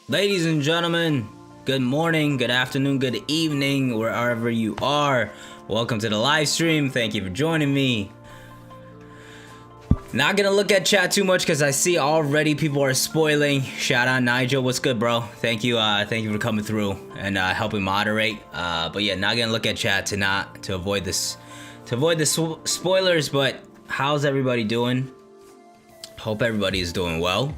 Ladies and gentlemen, good morning, good afternoon, good evening, wherever you are. Welcome to the live stream. Thank you for joining me. Not gonna look at chat too much because I see already people are spoiling. Shout out Nigel, what's good, bro? Thank you for coming through and helping moderate. But yeah, not gonna look at chat to avoid the spoilers. But how's everybody doing? Hope everybody is doing well.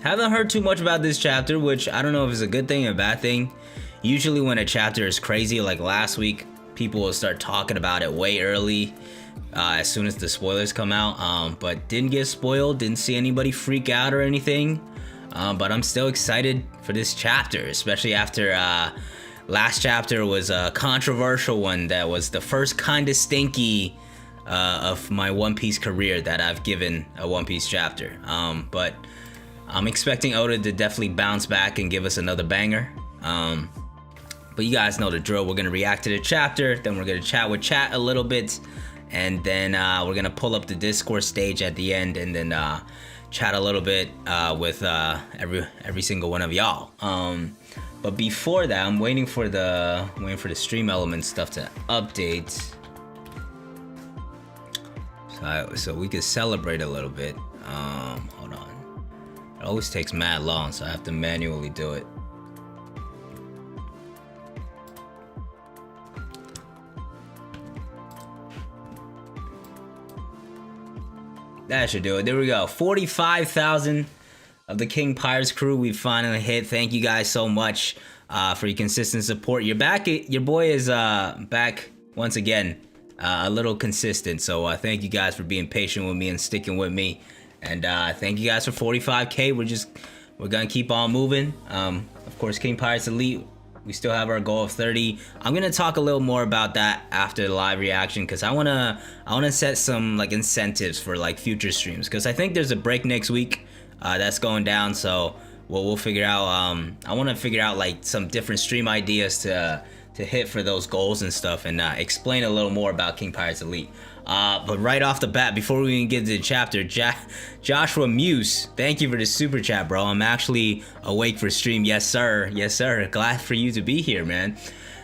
Haven't heard too much about this chapter, which I don't know if it's a good thing or a bad thing. Usually when a chapter is crazy, like last week, people will start talking about it way early, as soon as the spoilers come out. But didn't get spoiled, didn't see anybody freak out or anything. But I'm still excited for this chapter, especially after last chapter was a controversial one that was the first kind of stinky of my One Piece career that I've given a One Piece chapter. But I'm expecting Oda to definitely bounce back and give us another banger. But you guys know the drill. We're going to react to the chapter, then we're going to chat with chat a little bit, and then we're going to pull up the Discord stage at the end, and then chat a little bit with every single one of y'all. But before that, I'm waiting for the stream element stuff to update, so we could celebrate a little bit. Hold on. It always takes mad long, so I have to manually do it. That should do it. There we go. 45,000 of the King Pirates crew we finally hit. Thank you guys so much for your consistent support. You're back. Your boy is back once again, a little consistent. So thank you guys for being patient with me and sticking with me. And thank you guys for 45K. We're gonna keep on moving. Of course, King Pirates Elite, we still have our goal of 30. I'm gonna talk a little more about that after the live reaction, because I wanna set some like incentives for like future streams, because I think there's a break next week that's going down. So we'll figure out. I want to figure out like some different stream ideas to hit for those goals and stuff, and explain a little more about King Pirates Elite. But right off the bat, before we even get to the chapter, Joshua Muse, thank you for the super chat, bro. I'm actually awake for stream. Yes, sir. Yes, sir. Glad for you to be here, man.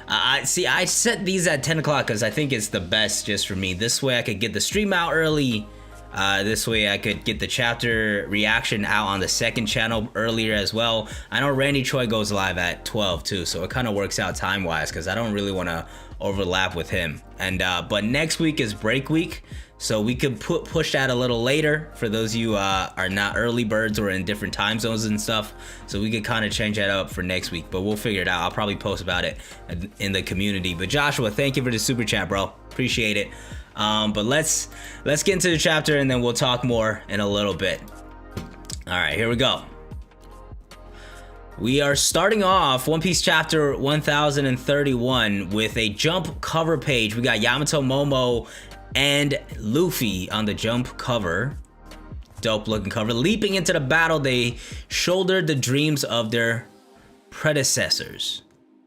I set these at 10 o'clock because I think it's the best just for me. This way I could get the stream out early. This way I could get the chapter reaction out on the second channel earlier as well. I know Randy Choi goes live at 12 too, so it kind of works out time-wise because I don't really want to overlap with him. And but next week is break week, so we could push that a little later for those of you are not early birds or in different time zones and stuff. So we could kind of change that up for next week, but we'll figure it out. I'll probably post about it in the community. But Joshua, thank you for the super chat, bro. Appreciate it. But let's get into the chapter and then we'll talk more in a little bit. All right, here we go. We are starting off One Piece chapter 1031 with a Jump cover page. We got Yamato, Momo, and Luffy on the Jump cover. Dope looking cover. Leaping into the battle, they shouldered the dreams of their predecessors.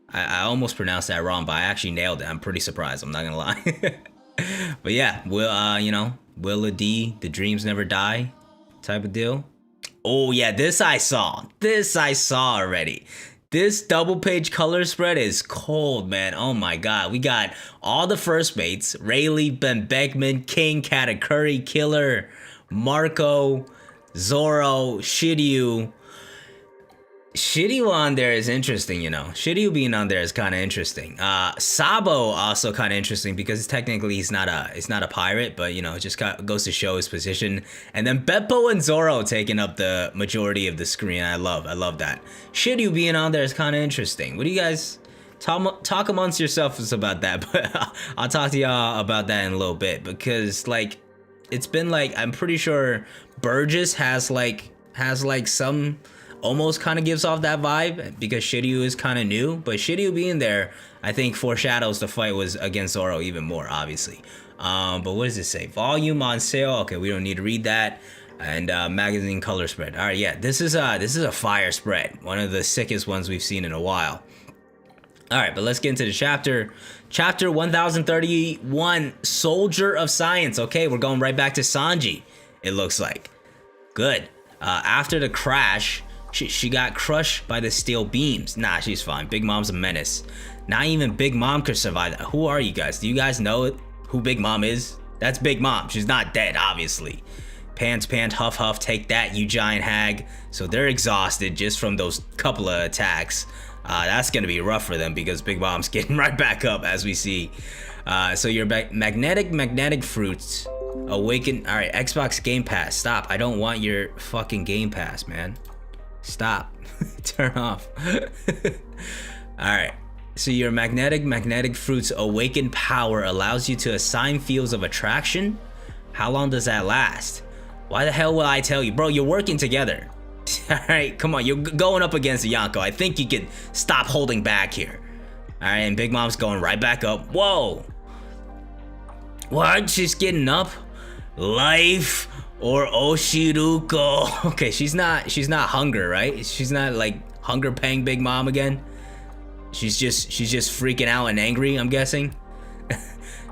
I almost pronounced that wrong, but I actually nailed it. I'm pretty surprised. I'm not gonna lie. But yeah, will the dreams never die type of deal. Oh yeah, this I saw already. This double page color spread is cold, man. Oh my god, we got all the first mates: Rayleigh, Ben Beckman, King, Katakuri, Killer, Marco, Zoro, Shiryu. Shiryu on there is interesting, you know. Shiryu being on there is kind of interesting. Sabo also kind of interesting because technically he's not a pirate, but you know, it just goes to show his position. And then Beppo and Zoro taking up the majority of the screen. I love that. Shiryu being on there is kind of interesting. What do you guys talk amongst yourselves about that? But I'll talk to y'all about that in a little bit, because like it's been like, I'm pretty sure Burgess has like some almost kind of gives off that vibe because Shiryu is kind of new, but Shiryu being there, I think foreshadows the fight was against Zoro even more, obviously. But what does it say? Volume on sale. Okay, we don't need to read that. And magazine color spread. All right, yeah, this is a fire spread, one of the sickest ones we've seen in a while. All right, but let's get into the chapter. Chapter 1031, Soldier of Science. Okay, we're going right back to Sanji, it looks like. Good. After the crash, she got crushed by the steel beams. Nah, she's fine. Big Mom's a menace. Not even Big Mom could survive that. Who are you guys? Do you guys know who Big Mom is? That's Big Mom. She's not dead, obviously. Pants, huff, huff, take that, you giant hag. So they're exhausted just from those couple of attacks. That's gonna be rough for them because Big Mom's getting right back up, as we see. So your magnetic fruits awaken. All right, Xbox Game Pass. Stop. I don't want your fucking Game Pass, man. Stop. Turn off. All right. So your magnetic fruits awaken power allows you to assign fields of attraction. How long does that last? Why the hell will I tell you? Bro, you're working together. Alright, come on, you're going up against Yonko. I think you can stop holding back here. Alright, and Big Mom's going right back up. Whoa! What? She's getting up? Life or Oshiruko? Okay, she's not hunger, right? She's not like hunger paying Big Mom again. She's just freaking out and angry, I'm guessing.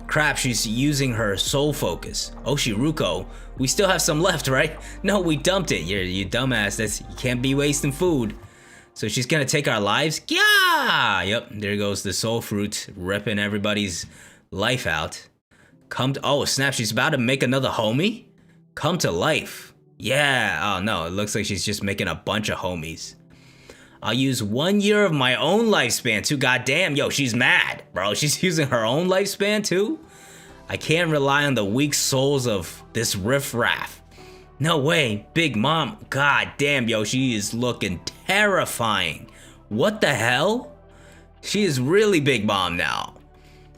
Crap, she's using her soul focus. Oshiruko, we still have some left, right? No, we dumped it. You dumbass. You can't be wasting food. So she's gonna take our lives? Yeah! Yep, there goes the soul fruit, ripping everybody's life out. Oh snap, she's about to make another homie? Come to life. Yeah, oh no, it looks like she's just making a bunch of homies. I'll use 1 year of my own lifespan too. Goddamn, yo, she's mad, bro. She's using her own lifespan too? I can't rely on the weak souls of this riffraff. No way, Big Mom. God damn, yo, she is looking terrifying. What the hell? She is really Big Mom now.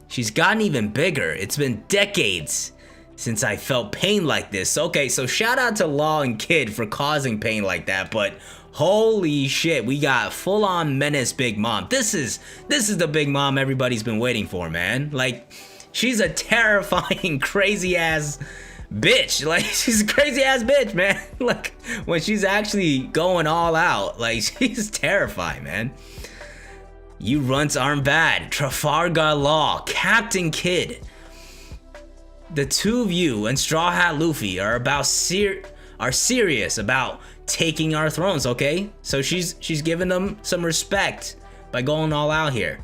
She's gotten even bigger. It's been decades since I felt pain like this. Okay, so shout out to Law and Kid for causing pain like that, but holy shit, we got full-on menace Big Mom. This is the Big Mom everybody's been waiting for, man. Like, she's a terrifying, crazy-ass bitch. Like, she's a crazy-ass bitch, man. Like, when she's actually going all out, like, she's terrifying, man. You runts aren't bad. Trafalgar Law, Captain Kidd. The two of you and Straw Hat Luffy are serious about taking our thrones, okay? So she's giving them some respect by going all out here.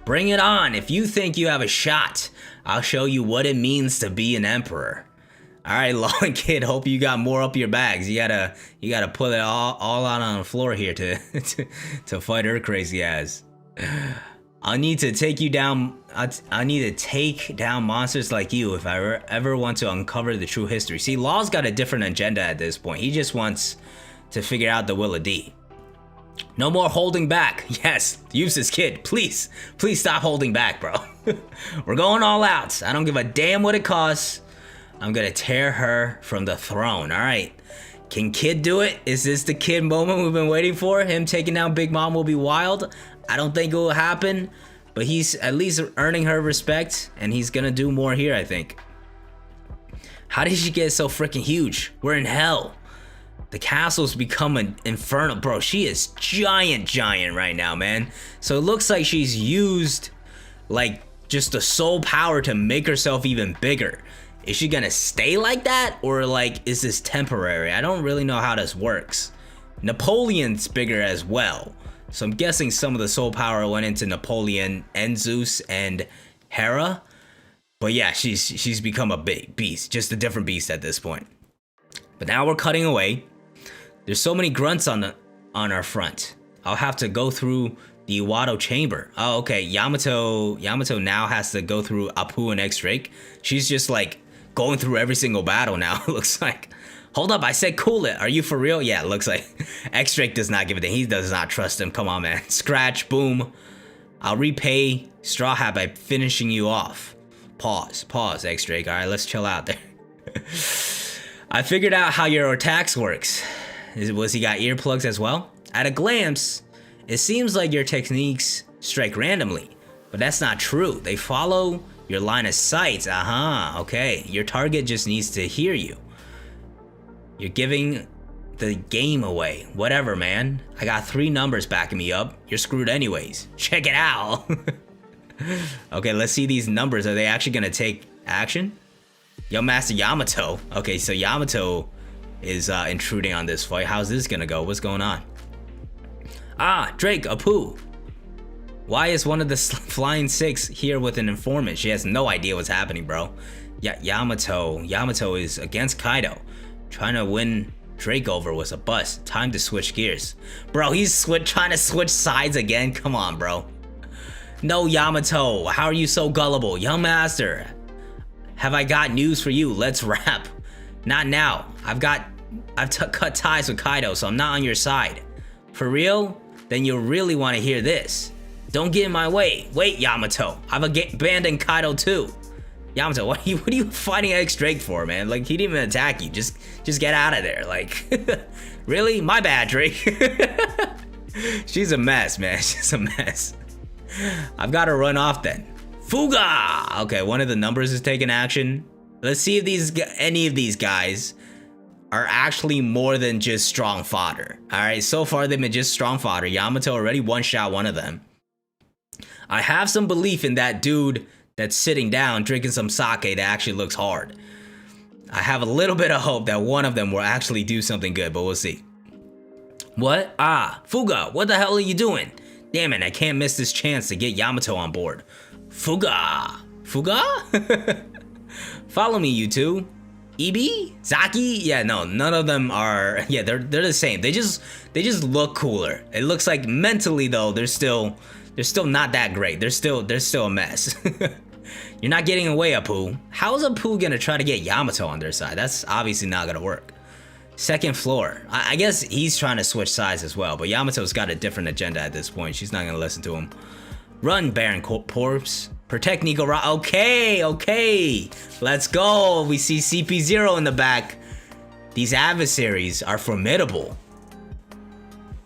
Bring it on. If you think you have a shot, I'll show you what it means to be an emperor. All right, Law and Kid, hope you got more up your bags. You gotta put it all out on the floor here to to fight her crazy ass. I need to take down monsters like you if I ever want to uncover the true history. See, Law's got a different agenda at this point. He just wants to figure out the will of D. No more holding back. Yes, useless kid. Please stop holding back, bro. We're going all out. I don't give a damn what it costs. I'm gonna tear her from the throne. All right. Can Kid do it? Is this the Kid moment we've been waiting for? Him taking down Big Mom will be wild. I don't think it will happen, but he's at least earning her respect, and he's gonna do more here, I think. How did she get so freaking huge? We're in hell. The castle's become an inferno. Bro, she is giant right now, man. So it looks like she's used, like, just the soul power to make herself even bigger. Is she gonna stay like that, or like, is this temporary? I don't really know how this works. Napoleon's bigger as well. So I'm guessing some of the soul power went into Napoleon and Zeus and Hera. But yeah, she's become a big beast, just a different beast at this point. But now we're cutting away. There's so many grunts on our front. I'll have to go through the Iwado chamber. Oh, okay. Yamato now has to go through Apu and X-Drake. She's just like going through every single battle now, it looks like. Hold up, I said cool it. Are you for real? Yeah, it looks like X-Drake does not give a damn. He does not trust him. Come on, man. Scratch, boom. I'll repay Straw Hat by finishing you off. Pause, X-Drake. All right, let's chill out there. I figured out how your attacks works. Was he got earplugs as well? At a glance, it seems like your techniques strike randomly, but that's not true. They follow your line of sight. Okay. Your target just needs to hear you. You're giving the game away. Whatever, man. I got 3 numbers backing me up. You're screwed anyways. Check it out. Okay, let's see these numbers. Are they actually gonna take action? Yo, Master Yamato. Okay, so Yamato is intruding on this fight. How's this gonna go? What's going on? Ah, Drake, Apu. Why is one of the Flying Six here with an informant? She has no idea what's happening, bro. Yamato is against Kaido. Trying to win Drake over was a bust. Time to switch gears. Bro, he's trying to switch sides again? Come on, bro. No, Yamato, how are you so gullible? Young master, have I got news for you? Let's rap. Not now. I've cut ties with Kaido, so I'm not on your side. For real? Then you'll really want to hear this. Don't get in my way. Wait, Yamato. I've abandoned Kaido too. Yamato, what are you fighting X Drake for, man? Like, he didn't even attack you. Just get out of there. Like, really? My bad, Drake. She's a mess, man. She's a mess. I've got to run off then. Fuga! Okay, one of the numbers is taking action. Let's see if any of these guys are actually more than just strong fodder. All right, so far they've been just strong fodder. Yamato already one-shot one of them. I have some belief in that dude that's sitting down drinking some sake that actually looks hard. I have a little bit of hope that one of them will actually do something good, but we'll see. What? Ah, Fuga, what the hell are you doing? Damn it, I can't miss this chance to get Yamato on board. Fuga? Fuga? Follow me, you two. Ibi? Zaki? Yeah, no, none of them are, yeah, they're the same. They just look cooler. It looks like mentally though, they're still not that great. They're still a mess. You're not getting away, Apu. How is Apu gonna try to get Yamato on their side? That's obviously not gonna work. Second floor. I guess he's trying to switch sides as well, but Yamato's got a different agenda at this point. She's not gonna listen to him. Run, Baron Corpse. Protect Nico Ra. Okay. Let's go. We see CP0 in the back. These adversaries are formidable.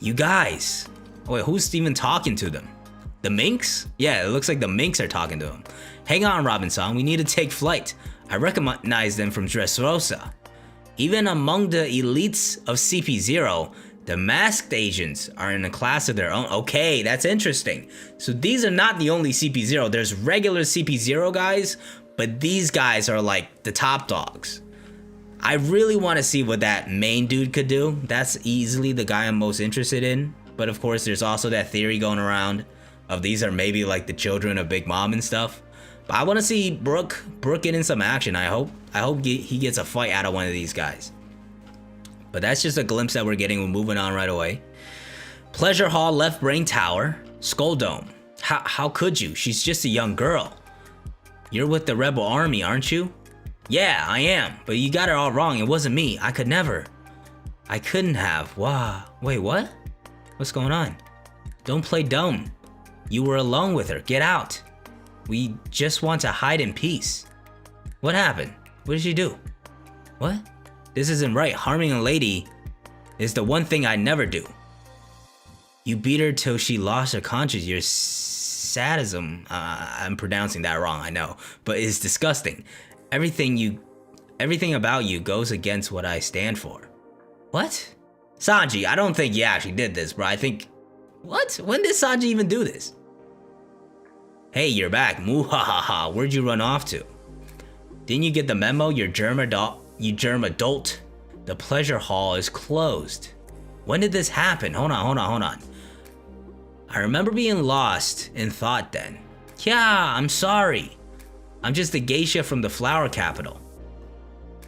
You guys. Oh, wait, who's even talking to them? The Minks? Yeah, it looks like the Minks are talking to him. Hang on, Robinson. We need to take flight. I recognize them from Dressrosa. Even among the elites of CP0, the masked agents are in a class of their own. Okay, that's interesting. So these are not the only CP0. There's regular CP0 guys, but these guys are like the top dogs. I really want to see what that main dude could do. That's easily the guy I'm most interested in. But of course, there's also that theory going around of these are maybe like the children of Big Mom and stuff. But I want to see Brook get in some action. I hope he gets a fight out of one of these guys. But that's just a glimpse that we're getting. We're moving on right away. Pleasure Hall, Left Brain Tower, Skull Dome. How could you? She's just a young girl. You're with the Rebel Army, aren't you? Yeah, I am. But you got it all wrong. It wasn't me. I could never. I couldn't have. Wow. Wait, what? What's going on? Don't play dumb. You were alone with her. Get out. We just want to hide in peace. What happened? What did she do? What? This isn't right. Harming a lady is the one thing I never do. You beat her till she lost her conscience. Your sadism, I'm pronouncing that wrong, I know, but it's disgusting. Everything about you goes against what I stand for. What? Sanji, I don't think you actually did this, bro. I think... What? When did Sanji even do this? Hey, you're back. Muhahaha. Where'd you run off to? Didn't you get the memo, you germ adult? The pleasure hall is closed. When did this happen? Hold on. I remember being lost in thought then. Yeah, I'm sorry. I'm just a geisha from the flower capital.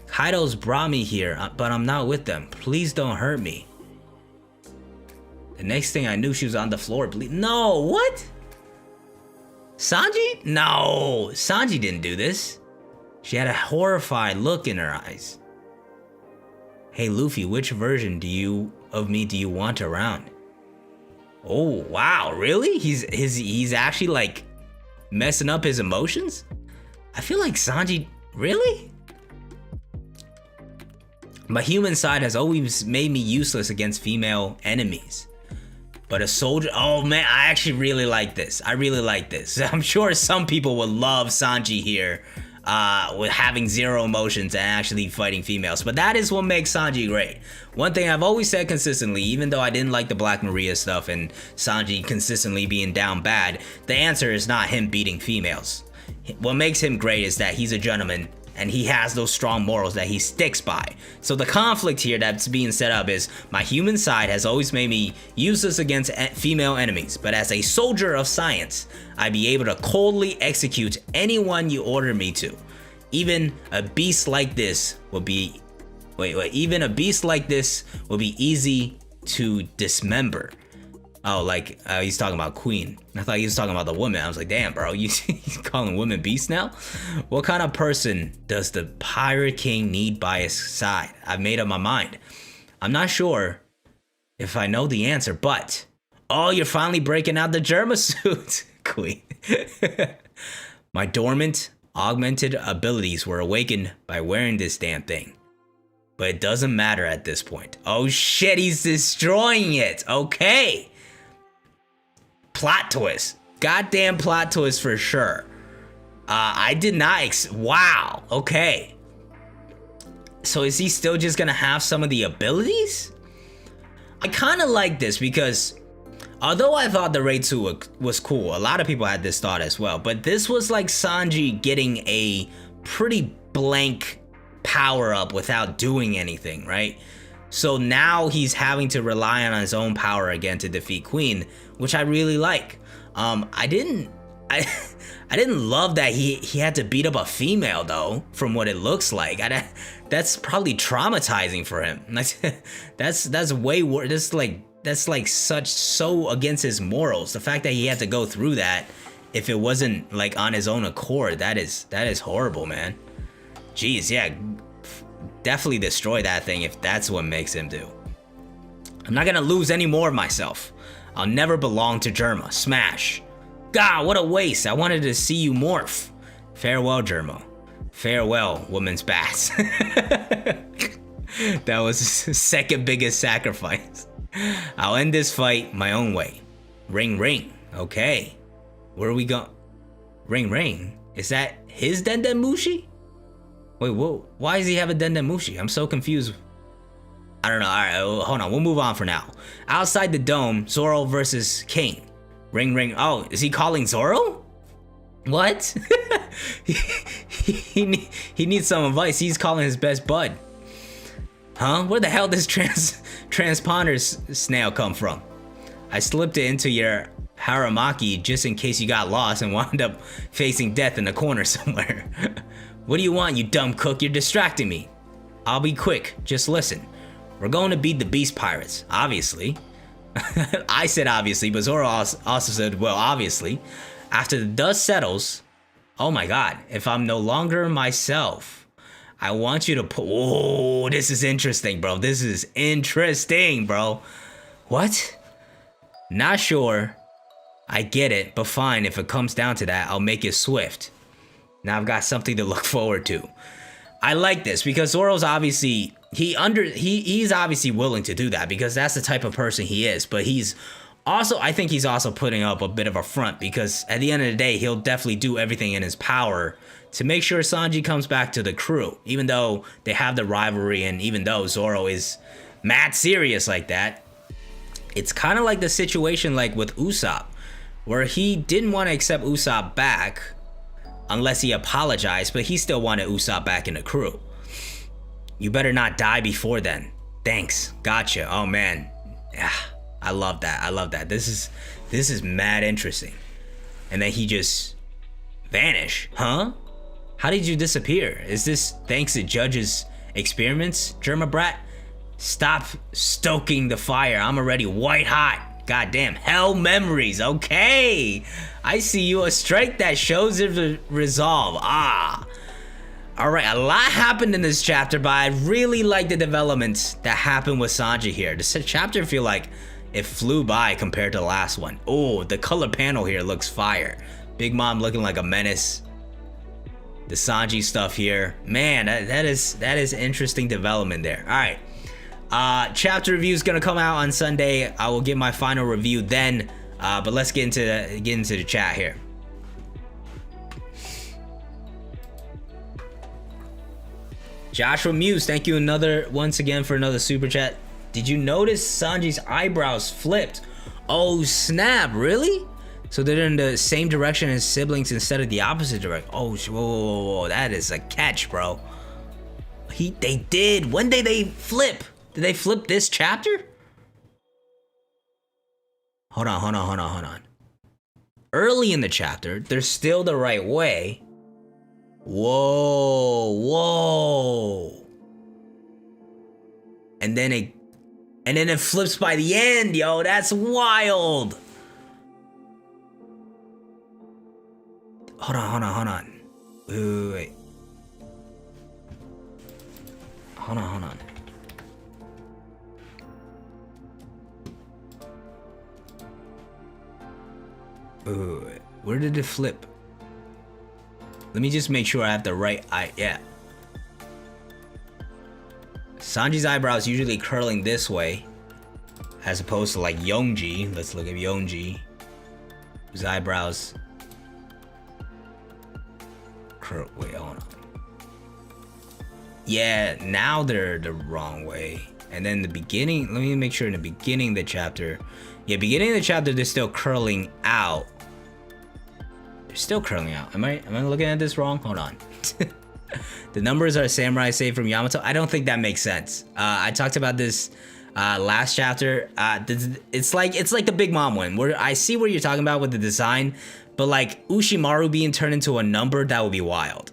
Kaido's brought me here, but I'm not with them. Please don't hurt me. The next thing I knew, she was on the floor bleeding. No, what? Sanji? No, Sanji didn't do this. She had a horrified look in her eyes. Hey Luffy, which version of me do you want around? Oh wow, really? He's actually like messing up his emotions? I feel like Sanji, really? My human side has always made me useless against female enemies. But a soldier, oh man, I actually really like this. I really like this. I'm sure some people would love Sanji here with having zero emotions and actually fighting females. But that is what makes Sanji great. One thing I've always said consistently, even though I didn't like the Black Maria stuff and Sanji consistently being down bad, the answer is not him beating females. What makes him great is that he's a gentleman and he has those strong morals that he sticks by. So the conflict here that's being set up is my human side has always made me useless against female enemies, but as a soldier of science, I'd be able to coldly execute anyone you order me to. Even a beast like this will be even a beast like this will be easy to dismember. Oh, like he's talking about Queen. I thought he was talking about the woman. I was like, damn, bro, you calling women beasts now? What kind of person does the Pirate King need by his side? I've made up my mind. I'm not sure if I know the answer, but oh, you're finally breaking out the Germa suit, Queen. My dormant, augmented abilities were awakened by wearing this damn thing. But it doesn't matter at this point. Oh shit, he's destroying it. Okay. Plot twist. Goddamn plot twist for sure. I did not wow. Okay. So is he still just gonna have some of the abilities? I kind of like this because although I thought the Raid 2 was cool, a lot of people had this thought as well, but this was like Sanji getting a pretty blank power up without doing anything, right? So now he's having to rely on his own power again to defeat Queen, which I really like. I didn't love that he had to beat up a female though, from what it looks like. That's probably traumatizing for him. That's way worse. That's like so against his morals. The fact that he had to go through that, if it wasn't like on his own accord, that is horrible, man. Jeez, yeah, definitely destroy that thing if that's what makes him do. I'm not gonna lose any more of myself. I'll never belong to Germa. Smash. God, what a waste. I wanted to see you morph. Farewell, Germa. Farewell, woman's bats. That was his second biggest sacrifice. I'll end this fight my own way. Ring ring. Okay. Where are we going? Ring ring? Is that his Dendemushi? Wait, whoa. Why does he have a Dendemushi? I'm so confused. I don't know. Alright, hold on. We'll move on for now. Outside the dome, Zoro versus King. Ring ring. Oh, is he calling Zoro? What? he needs some advice. He's calling his best bud. Huh? Where the hell does transponder snail come from? I slipped it into your Haramaki just in case you got lost and wound up facing death in the corner somewhere. What do you want, you dumb cook? You're distracting me. I'll be quick. Just listen. We're going to beat the Beast Pirates, obviously. I said obviously, but Zoro also said, well, obviously. After the dust settles, oh my god, if I'm no longer myself, I want you to put, whoa, this is interesting, bro. This is interesting, bro. What? Not sure. I get it, but fine, if it comes down to that, I'll make it swift. Now I've got something to look forward to. I like this because Zoro's obviously, he's obviously willing to do that because that's the type of person he is, but he's also, I think he's also putting up a bit of a front because at the end of the day, he'll definitely do everything in his power to make sure Sanji comes back to the crew, even though they have the rivalry and even though Zoro is mad serious like that. It's kind of like the situation like with Usopp, where he didn't want to accept Usopp back unless he apologized, but he still wanted Usopp back in the crew. You better not die before then. Thanks. Gotcha. Oh man. Yeah, I love that. I love that. This is mad interesting. And then he just vanish. Huh? How did you disappear? Is this thanks to Judge's experiments, Germa Brat? Stop stoking the fire. I'm already white hot. Goddamn, hell memories. Okay. I see you. A strike that shows his resolve. Ah. Alright, a lot happened in this chapter, but I really like the developments that happened with Sanji here. This chapter feel like it flew by compared to the last one. Oh, the color panel here looks fire. Big Mom looking like a menace. The Sanji stuff here. Man, that is interesting development there. Alright. Chapter review is gonna come out on Sunday. I will give my final review then. But let's get into the chat here. Joshua Muse, thank you once again for another super chat. Did you notice Sanji's eyebrows flipped? Oh snap, really? So they're in the same direction as siblings instead of the opposite direction. Oh, whoa, that is a catch, bro. They did. When did they flip? Did they flip this chapter? Hold on. Early in the chapter, they're still the right way. Whoa. And then it flips by the end, yo. That's wild. Hold on. Wait. Hold on. Where did it flip? Let me just make sure I have the right yeah. Sanji's eyebrows usually curling this way, as opposed to like Yongji. Let's look at Yongji, whose eyebrows curl. Wait, hold on. Yeah, now they're the wrong way. And then the beginning, let me make sure in the beginning of the chapter. Yeah, beginning of the chapter, they're still curling out. They're still curling out. Am I looking at this wrong? Hold on. The numbers are samurai saved from Yamato. I don't think that makes sense. I talked about this last chapter. It's like the Big Mom one, where I see what you're talking about with the design, but like Ushimaru being turned into a number, that would be wild.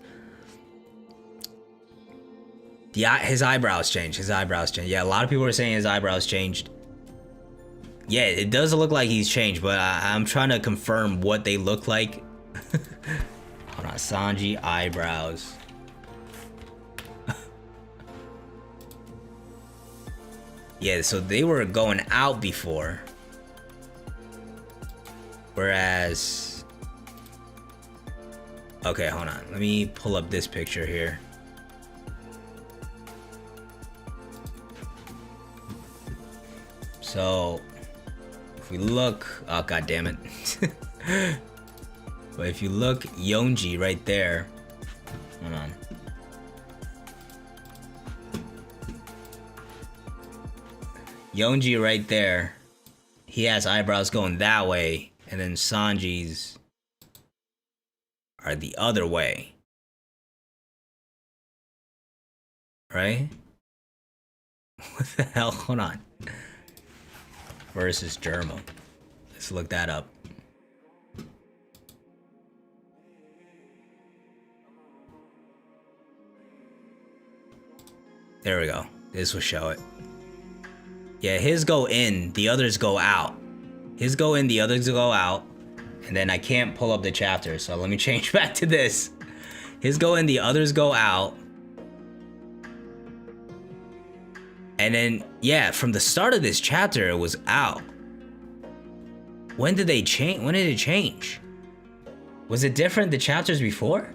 Yeah, his eyebrows changed. Yeah, a lot of people are saying his eyebrows changed. Yeah, it does look like he's changed, but I'm trying to confirm what they look like. Hold on, Sanji eyebrows. Yeah, so they were going out before. Whereas... Okay, hold on. Let me pull up this picture here. So, if we look... Oh, god damn it. But if you look, Yonji right there. Hold on. Yonji right there. He has eyebrows going that way. And then Sanji's are the other way. Right? What the hell? Hold on. Versus Germa. Let's look that up. There we go. This will show it. Yeah, his go in, the others go out. His go in, the others go out. And then I can't pull up the chapter, so let me change back to this. His go in, the others go out. And then, yeah, from the start of this chapter, it was out. When did they change? When did it change? Was it different the chapters before?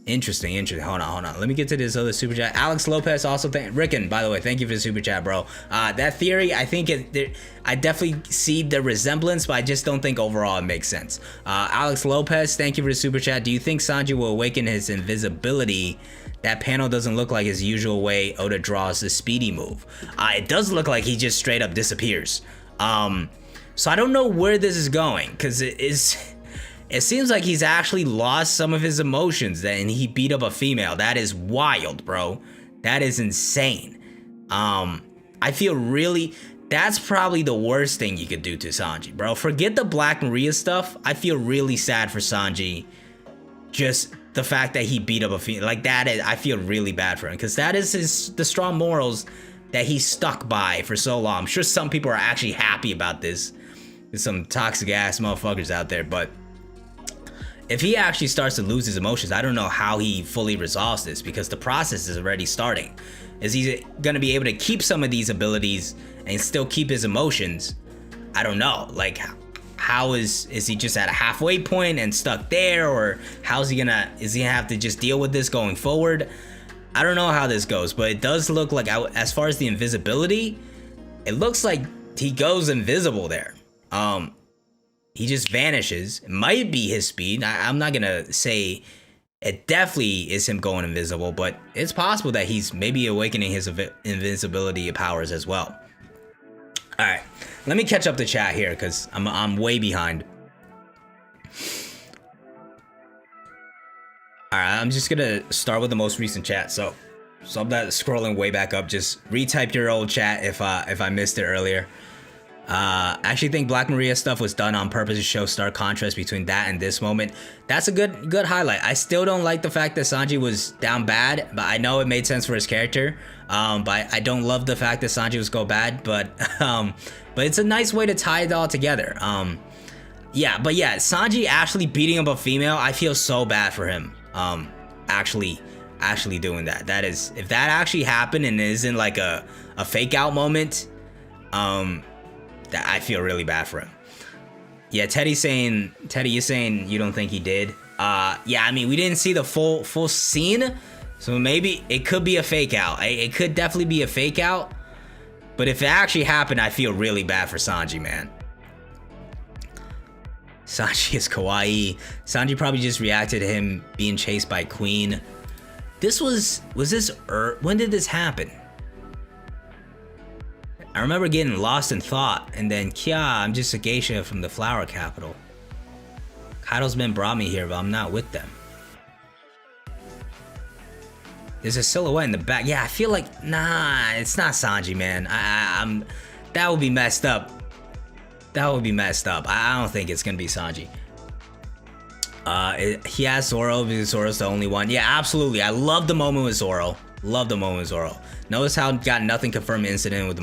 Interesting. Hold on. Let me get to this other super chat. Alex Lopez also Rickon, by the way, thank you for the super chat, bro. That theory, I think I definitely see the resemblance, but I just don't think overall it makes sense. Alex Lopez, thank you for the super chat. Do you think Sanji will awaken his invisibility? That panel doesn't look like his usual way Oda draws the speedy move. It does look like he just straight up disappears. So I don't know where this is going, because it seems like he's actually lost some of his emotions and he beat up a female. That is wild, bro. That is insane. I feel really... That's probably the worst thing you could do to Sanji, bro. Forget the Black Maria stuff. I feel really sad for Sanji. Just the fact that he beat up a female. Like, that is... I feel really bad for him. Because that is the strong morals that he's stuck by for so long. I'm sure some people are actually happy about this. There's some toxic ass motherfuckers out there, but... If he actually starts to lose his emotions, I don't know how he fully resolves this, because the process is already starting. Is he gonna be able to keep some of these abilities and still keep his emotions? I don't know. Like, how is he just at a halfway point and stuck there, or is he gonna have to just deal with this going forward? I don't know how this goes, but it does look like, as far as the invisibility, it looks like he goes invisible there. He just vanishes. It might be his speed. I'm not gonna say it definitely is him going invisible, but it's possible that he's maybe awakening his invisibility powers as well. All right, let me catch up the chat here because I'm way behind. All right, I'm just gonna start with the most recent chat. So I'm not scrolling way back up. Just retype your old chat if I missed it earlier. I actually think Black Maria stuff was done on purpose to show stark contrast between that and this moment. That's a good highlight. I still don't like the fact that Sanji was down bad, but I know it made sense for his character. But I don't love the fact that Sanji was go bad, but it's a nice way to tie it all together. Yeah, Sanji actually beating up a female, I feel so bad for him. Actually doing that. That is, if that actually happened and it isn't like a fake out moment, that I feel really bad for him. Yeah, Teddy, you're saying you don't think he did. Yeah, I mean, we didn't see the full scene, so maybe it could be a fake out. It could definitely be a fake out. But if it actually happened, I feel really bad for Sanji, man. Sanji is kawaii. Sanji probably just reacted to him being chased by Queen. When did this happen? I remember getting lost in thought, and then, Kya, I'm just a geisha from the flower capital. Kaido's men brought me here, but I'm not with them. There's a silhouette in the back. Yeah, I feel like, nah, it's not Sanji, man. I'm that would be messed up. That would be messed up. I don't think it's gonna be Sanji. He has Zoro because Zoro's the only one. Yeah, absolutely. I love the moment with Zoro. Love the moment with Zoro. Notice how it got nothing confirmed incident with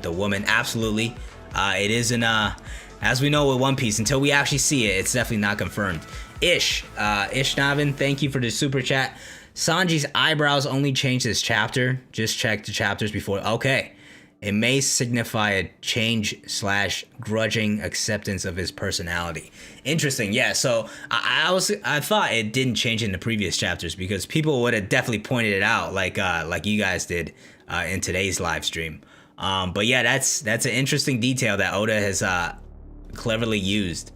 the woman. Absolutely. It isn't, as we know with One Piece, until we actually see it, it's definitely not confirmed. Ish Navin, thank you for the super chat. Sanji's eyebrows only changed this chapter. Just check the chapters before. Okay. It may signify a change/grudging acceptance of his personality. Interesting, yeah. So I thought it didn't change in the previous chapters because people would have definitely pointed it out, like you guys did in today's live stream. But yeah, that's an interesting detail that Oda has cleverly used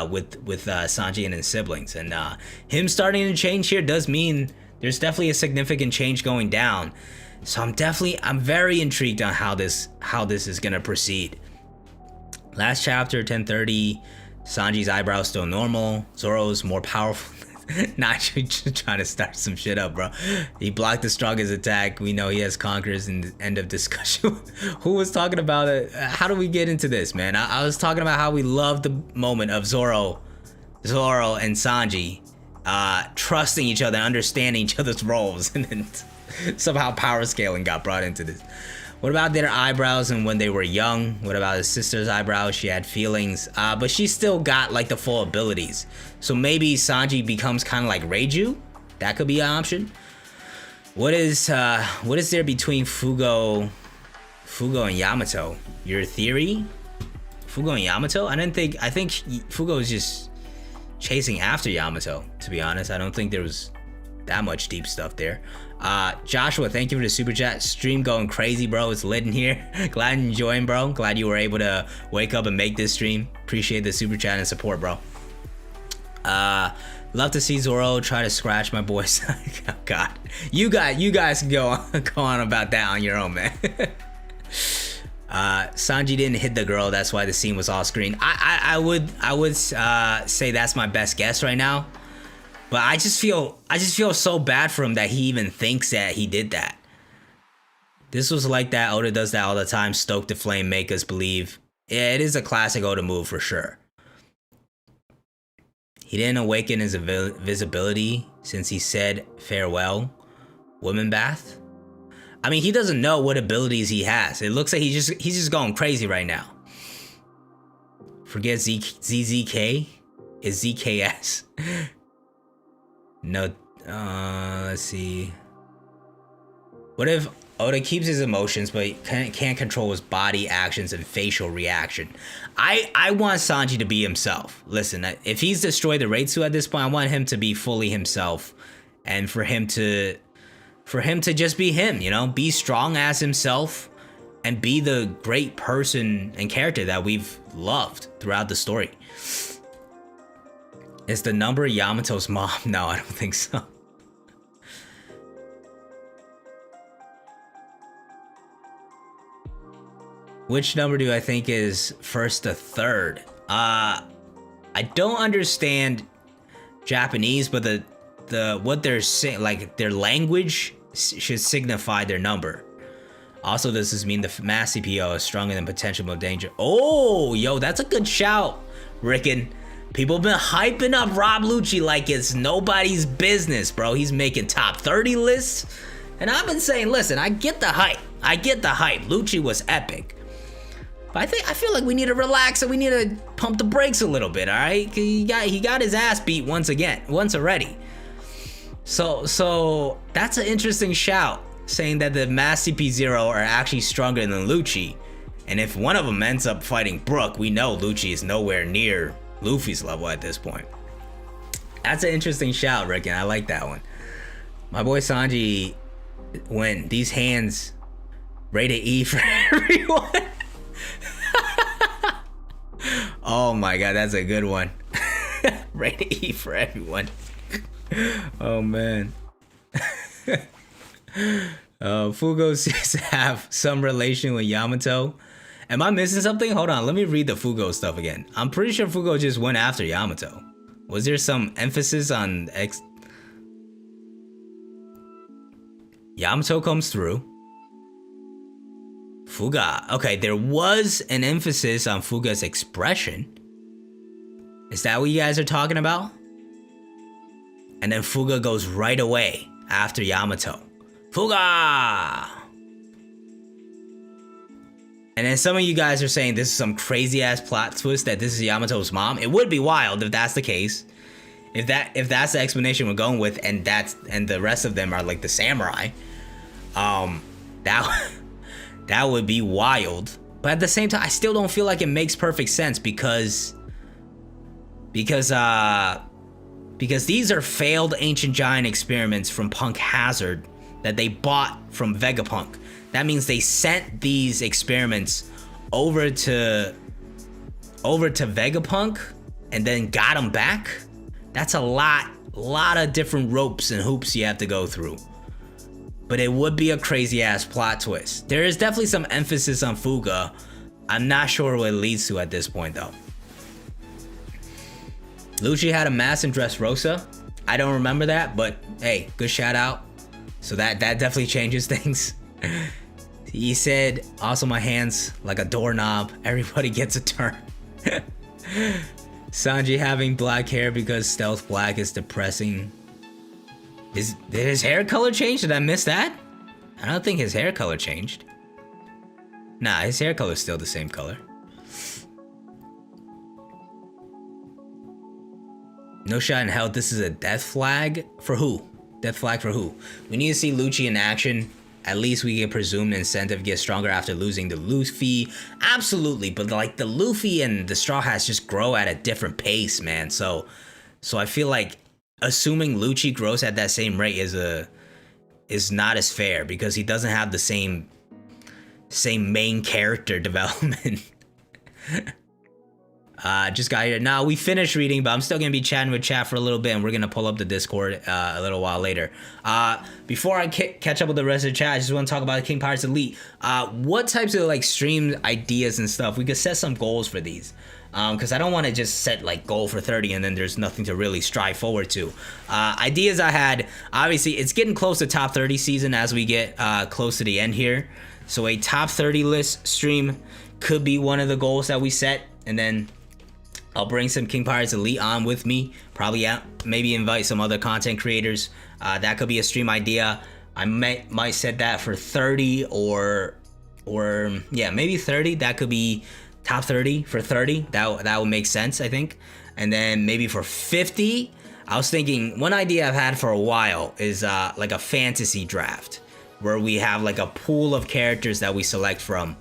with Sanji and his siblings, and him starting to change here does mean there's definitely a significant change going down. So I'm very intrigued on how this is gonna proceed. Last chapter, 10:30, Sanji's eyebrows still normal. Zoro's more powerful. Not actually just trying to start some shit up, bro. He blocked the strongest attack. We know he has conquerors in the end of discussion. Who was talking about it? How do we get into this, man? I was talking about how we love the moment of Zoro and Sanji trusting each other, understanding each other's roles, and then somehow power scaling got brought into this. What about their eyebrows and when they were young? What about his sister's eyebrows? She had feelings, but she still got like the full abilities. So maybe Sanji becomes kind of like Reiju. That could be an option. What is there between Fugo and Yamato? Your theory? Fugo and Yamato? I think Fugo is just chasing after Yamato, to be honest. I don't think there was that much deep stuff there. Joshua, thank you for the super chat. Stream going crazy, bro. It's lit in here. Glad you're enjoying, bro. Glad you were able to wake up and make this stream. Appreciate the super chat and support, bro. Love to see Zoro try to scratch my boy's. Oh God, you guys can go on about that on your own, man. Sanji didn't hit the girl. That's why the scene was off screen. I would say that's my best guess right now. But I just feel so bad for him that he even thinks that he did that. This was like that. Oda does that all the time. Stoke the flame, make us believe. Yeah, it is a classic Oda move for sure. He didn't awaken his visibility since he said farewell. Woman bath? I mean, he doesn't know what abilities he has. It looks like he's just going crazy right now. Forget ZZK? Is ZKS? No, let's see. What if Oda keeps his emotions, but he can't control his body actions and facial reaction? I want Sanji to be himself. Listen, if he's destroyed the Reitsu at this point, I want him to be fully himself, and for him to just be him, you know, be strong as himself, and be the great person and character that we've loved throughout the story. Is the number Yamato's mom? No, I don't think so. Which number do I think is first to third? I don't understand Japanese, but the what they're saying, like their language should signify their number. Also, does this mean the mass CPO is stronger than potential danger? Oh, yo, that's a good shout, Rickon. People have been hyping up Rob Lucci like it's nobody's business, bro. He's making top 30 lists. And I've been saying, listen, I get the hype. Lucci was epic. But I feel like we need to relax and we need to pump the brakes a little bit, all right? He got his ass beat once already. So that's an interesting shout, saying that the Mass CP0 are actually stronger than Lucci. And if one of them ends up fighting Brook, we know Lucci is nowhere near Luffy's level at this point. That's an interesting shout, Rickon. I like that one. My boy Sanji went, these hands rated E for everyone. Oh my god, that's a good one. Rated E for everyone. Oh man. Fugo seems to have some relation with Yamato. Am I missing something? Hold on, let me read the Fugo stuff again. I'm pretty sure Fugo just went after Yamato. Was there some emphasis on Yamato comes through. Fuga. Okay, there was an emphasis on Fuga's expression. Is that what you guys are talking about? And then Fuga goes right away after Yamato. Fuga! And then some of you guys are saying this is some crazy ass plot twist that this is Yamato's mom. It would be wild if that's the case. If that's the explanation we're going with, and the rest of them are like the samurai. That would be wild. But at the same time, I still don't feel like it makes perfect sense because these are failed Ancient Giant experiments from Punk Hazard that they bought from Vegapunk. That means they sent these experiments over to Vegapunk and then got them back. That's a lot of different ropes and hoops you have to go through. But it would be a crazy ass plot twist. There is definitely some emphasis on Fuga. I'm not sure what it leads to at this point though. Lucci had a mask in Dressrosa. I don't remember that, but hey, good shout out. So that definitely changes things. He said, also my hands like a doorknob. Everybody gets a turn. Sanji having black hair because stealth black is depressing. Did his hair color change? Did I miss that? I don't think his hair color changed. Nah, his hair color is still the same color. No shot in hell. This is a death flag for who? Death flag for who? We need to see Lucci in action. At least we can presume the incentive gets stronger after losing to Luffy. Absolutely, but like the Luffy and the Straw Hats just grow at a different pace, man. So I feel like assuming Lucci grows at that same rate is not as fair because he doesn't have the same main character development. Just got here. Now we finished reading, but I'm still gonna be chatting with chat for a little bit, and we're gonna pull up the Discord a little while later. Before I catch up with the rest of the chat, I just want to talk about King Pirates Elite. What types of like stream ideas and stuff? We could set some goals for these, because I don't want to just set like goal for 30 and then there's nothing to really strive forward to. Ideas I had. Obviously, it's getting close to top 30 season as we get close to the end here. So a top 30 list stream could be one of the goals that we set, and then I'll bring some King Pirates Elite on with me. Probably maybe invite some other content creators. That could be a stream idea. I might set that for 30 or yeah, maybe 30. That could be top 30 for 30. That would make sense, I think. And then maybe for 50, I was thinking one idea I've had for a while is like a fantasy draft where we have like a pool of characters that we select from.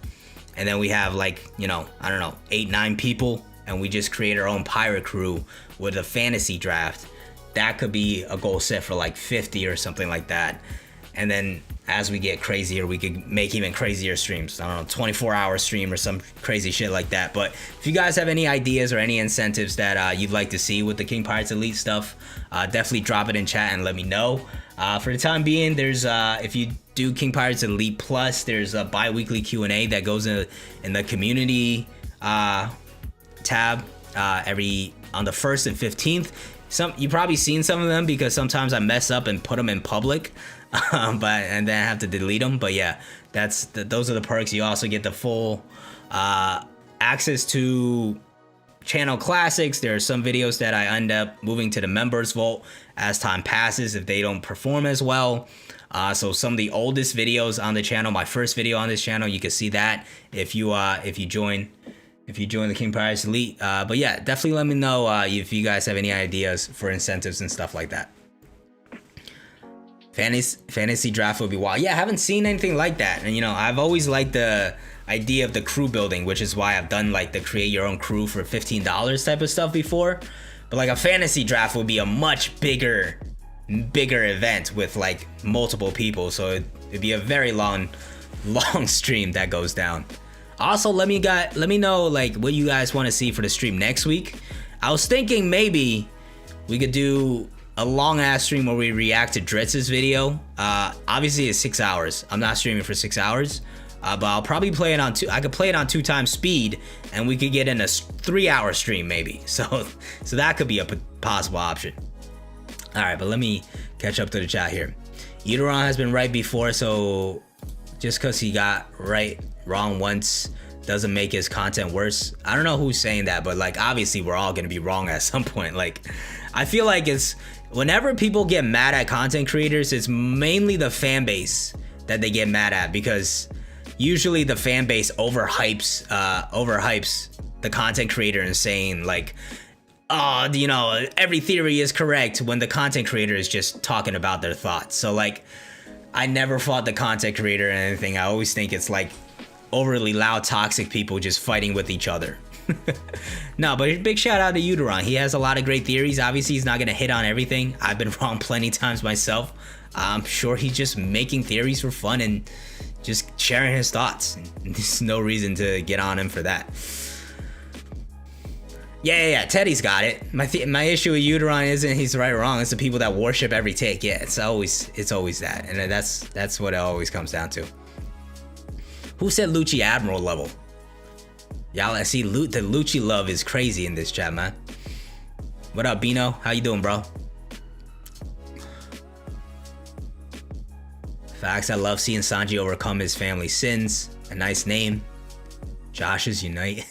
And then we have like, you know, I don't know, 8-9 people. And we just create our own pirate crew with a fantasy draft. That could be a goal set for like 50 or something like that. And then as we get crazier, we could make even crazier streams. I don't know, 24-hour stream or some crazy shit like that. But if you guys have any ideas or any incentives that you'd like to see with the King Pirates Elite stuff, definitely drop it in chat and let me know. For the time being, there's if you do King Pirates Elite Plus, there's a bi-weekly Q&A that goes in the community tab every on the 1st and 15th. You probably seen some of them because sometimes I mess up and put them in public. And then I have to delete them. But yeah, those are the perks. You also get the full access to channel classics. There are some videos that I end up moving to the members vault as time passes if they don't perform as well. So some of the oldest videos on the channel, my first video on this channel, you can see that if you join the King Pirates Elite. But yeah, definitely let me know if you guys have any ideas for incentives and stuff like that. Fantasy draft would be wild. Yeah, I haven't seen anything like that. And I've always liked the idea of the crew building, which is why I've done like the create your own crew for $15 type of stuff before. But like a fantasy draft would be a much bigger event with like multiple people. So it'd be a very long stream that goes down. Also, let me know like what you guys want to see for the stream next week. I was thinking maybe we could do a long ass stream where we react to Dritz's video. Obviously it's 6 hours. I'm not streaming for 6 hours, but I'll probably play it on I could play it on 2 times speed, and we could get in a 3-hour stream maybe. So that could be a possible option. All right, but let me catch up to the chat here. Uteron has been right before, so just because he got wrong once doesn't make his content worse. I don't know who's saying that, but like obviously we're all gonna be wrong at some point. Like I feel like it's whenever people get mad at content creators, it's mainly the fan base that they get mad at, because usually the fan base overhypes the content creator and saying like, oh, every theory is correct, when the content creator is just talking about their thoughts. So like I never fought the content creator or anything. I always think it's like overly loud, toxic people just fighting with each other. No, but big shout out to Uteron. He has a lot of great theories. Obviously, he's not going to hit on everything. I've been wrong plenty times myself. I'm sure he's just making theories for fun and just sharing his thoughts. There's no reason to get on him for that. Yeah. Teddy's got it. My issue with Uteron isn't he's right or wrong. It's the people that worship every take. Yeah, it's always that, and that's what it always comes down to. Who said Lucci Admiral level? Y'all, I see the Lucci love is crazy in this chat, man. What up, Bino? How you doing, bro? Facts, I love seeing Sanji overcome his family's sins. A nice name. Josh's Unite.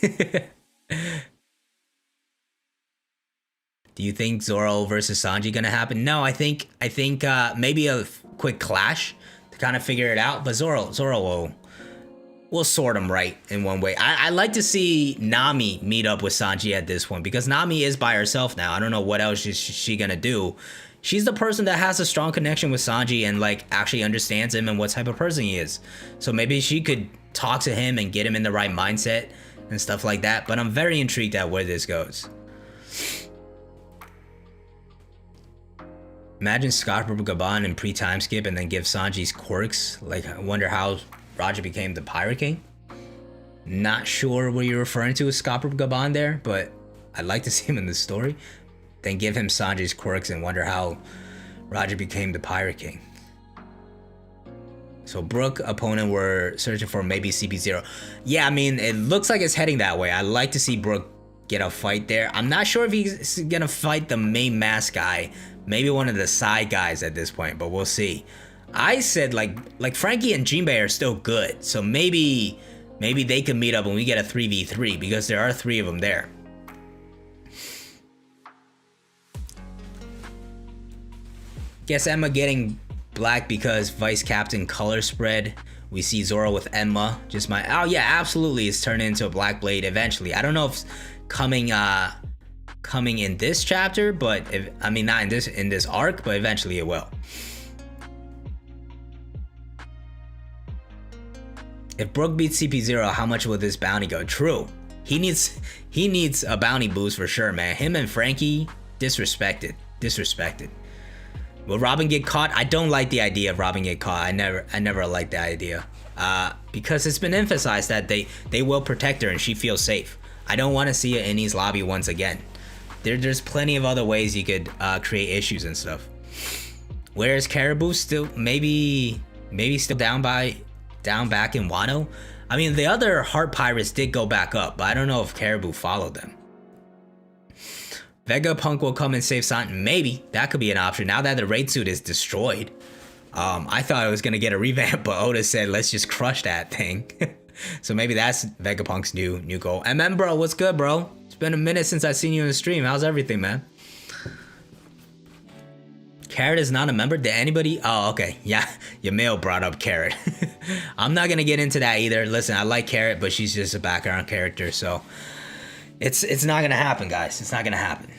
Do you think Zoro versus Sanji gonna happen? No, I think maybe a quick clash to kind of figure it out. But Zoro will sort him right in one way. I like to see Nami meet up with Sanji at this point, because Nami is by herself now. I don't know what else is she gonna do. She's the person that has a strong connection with Sanji and like actually understands him and what type of person he is. So maybe she could talk to him and get him in the right mindset and stuff like that. But I'm very intrigued at where this goes. Imagine Scott Gabon in pre-time skip and then give Sanji's quirks. Like, I wonder how Roger became the Pirate King. Not sure what you're referring to with Scott Gabon there, but I'd like to see him in the story. Then give him Sanji's quirks and wonder how Roger became the Pirate King. So Brook opponent we're searching for maybe CP0. Yeah, I mean, it looks like it's heading that way. I'd like to see Brook get a fight there. I'm not sure if he's gonna fight the main mask guy. Maybe one of the side guys at this point, but we'll see. I said like Frankie and Jinbei are still good, so maybe they can meet up and we get a 3v3, because there are 3 of them there. Guess Emma getting black because vice captain color spread. We see Zoro with Emma. Oh yeah, absolutely, it's turned into a Black Blade eventually. I don't know if it's coming in this chapter, but not in this arc, but eventually it will. If Brook beats CP0, how much will this bounty go? True. He needs a bounty boost for sure, man. Him and Frankie disrespected. Will Robin get caught? I don't like the idea of Robin get caught. I never liked that idea. Because it's been emphasized that they will protect her and she feels safe. I don't want to see her in his lobby once again. There's plenty of other ways you could create issues and stuff. Where is Caribou? Still maybe still down back in Wano? I mean, the other Heart Pirates did go back up, but I don't know if Caribou followed them. Vegapunk will come and save Sanji. Maybe that could be an option now that the raid suit is destroyed. I thought it was gonna get a revamp, but Oda said let's just crush that thing. So maybe that's Vegapunk's new goal. MM bro, what's good, bro? It's been a minute since I've seen you in the stream. How's everything, man? Carrot is not a member? Did anybody? Oh, okay. Yeah, your mail brought up Carrot. I'm not gonna get into that either. Listen, I like Carrot, but she's just a background character, so it's not gonna happen, guys. It's not gonna happen.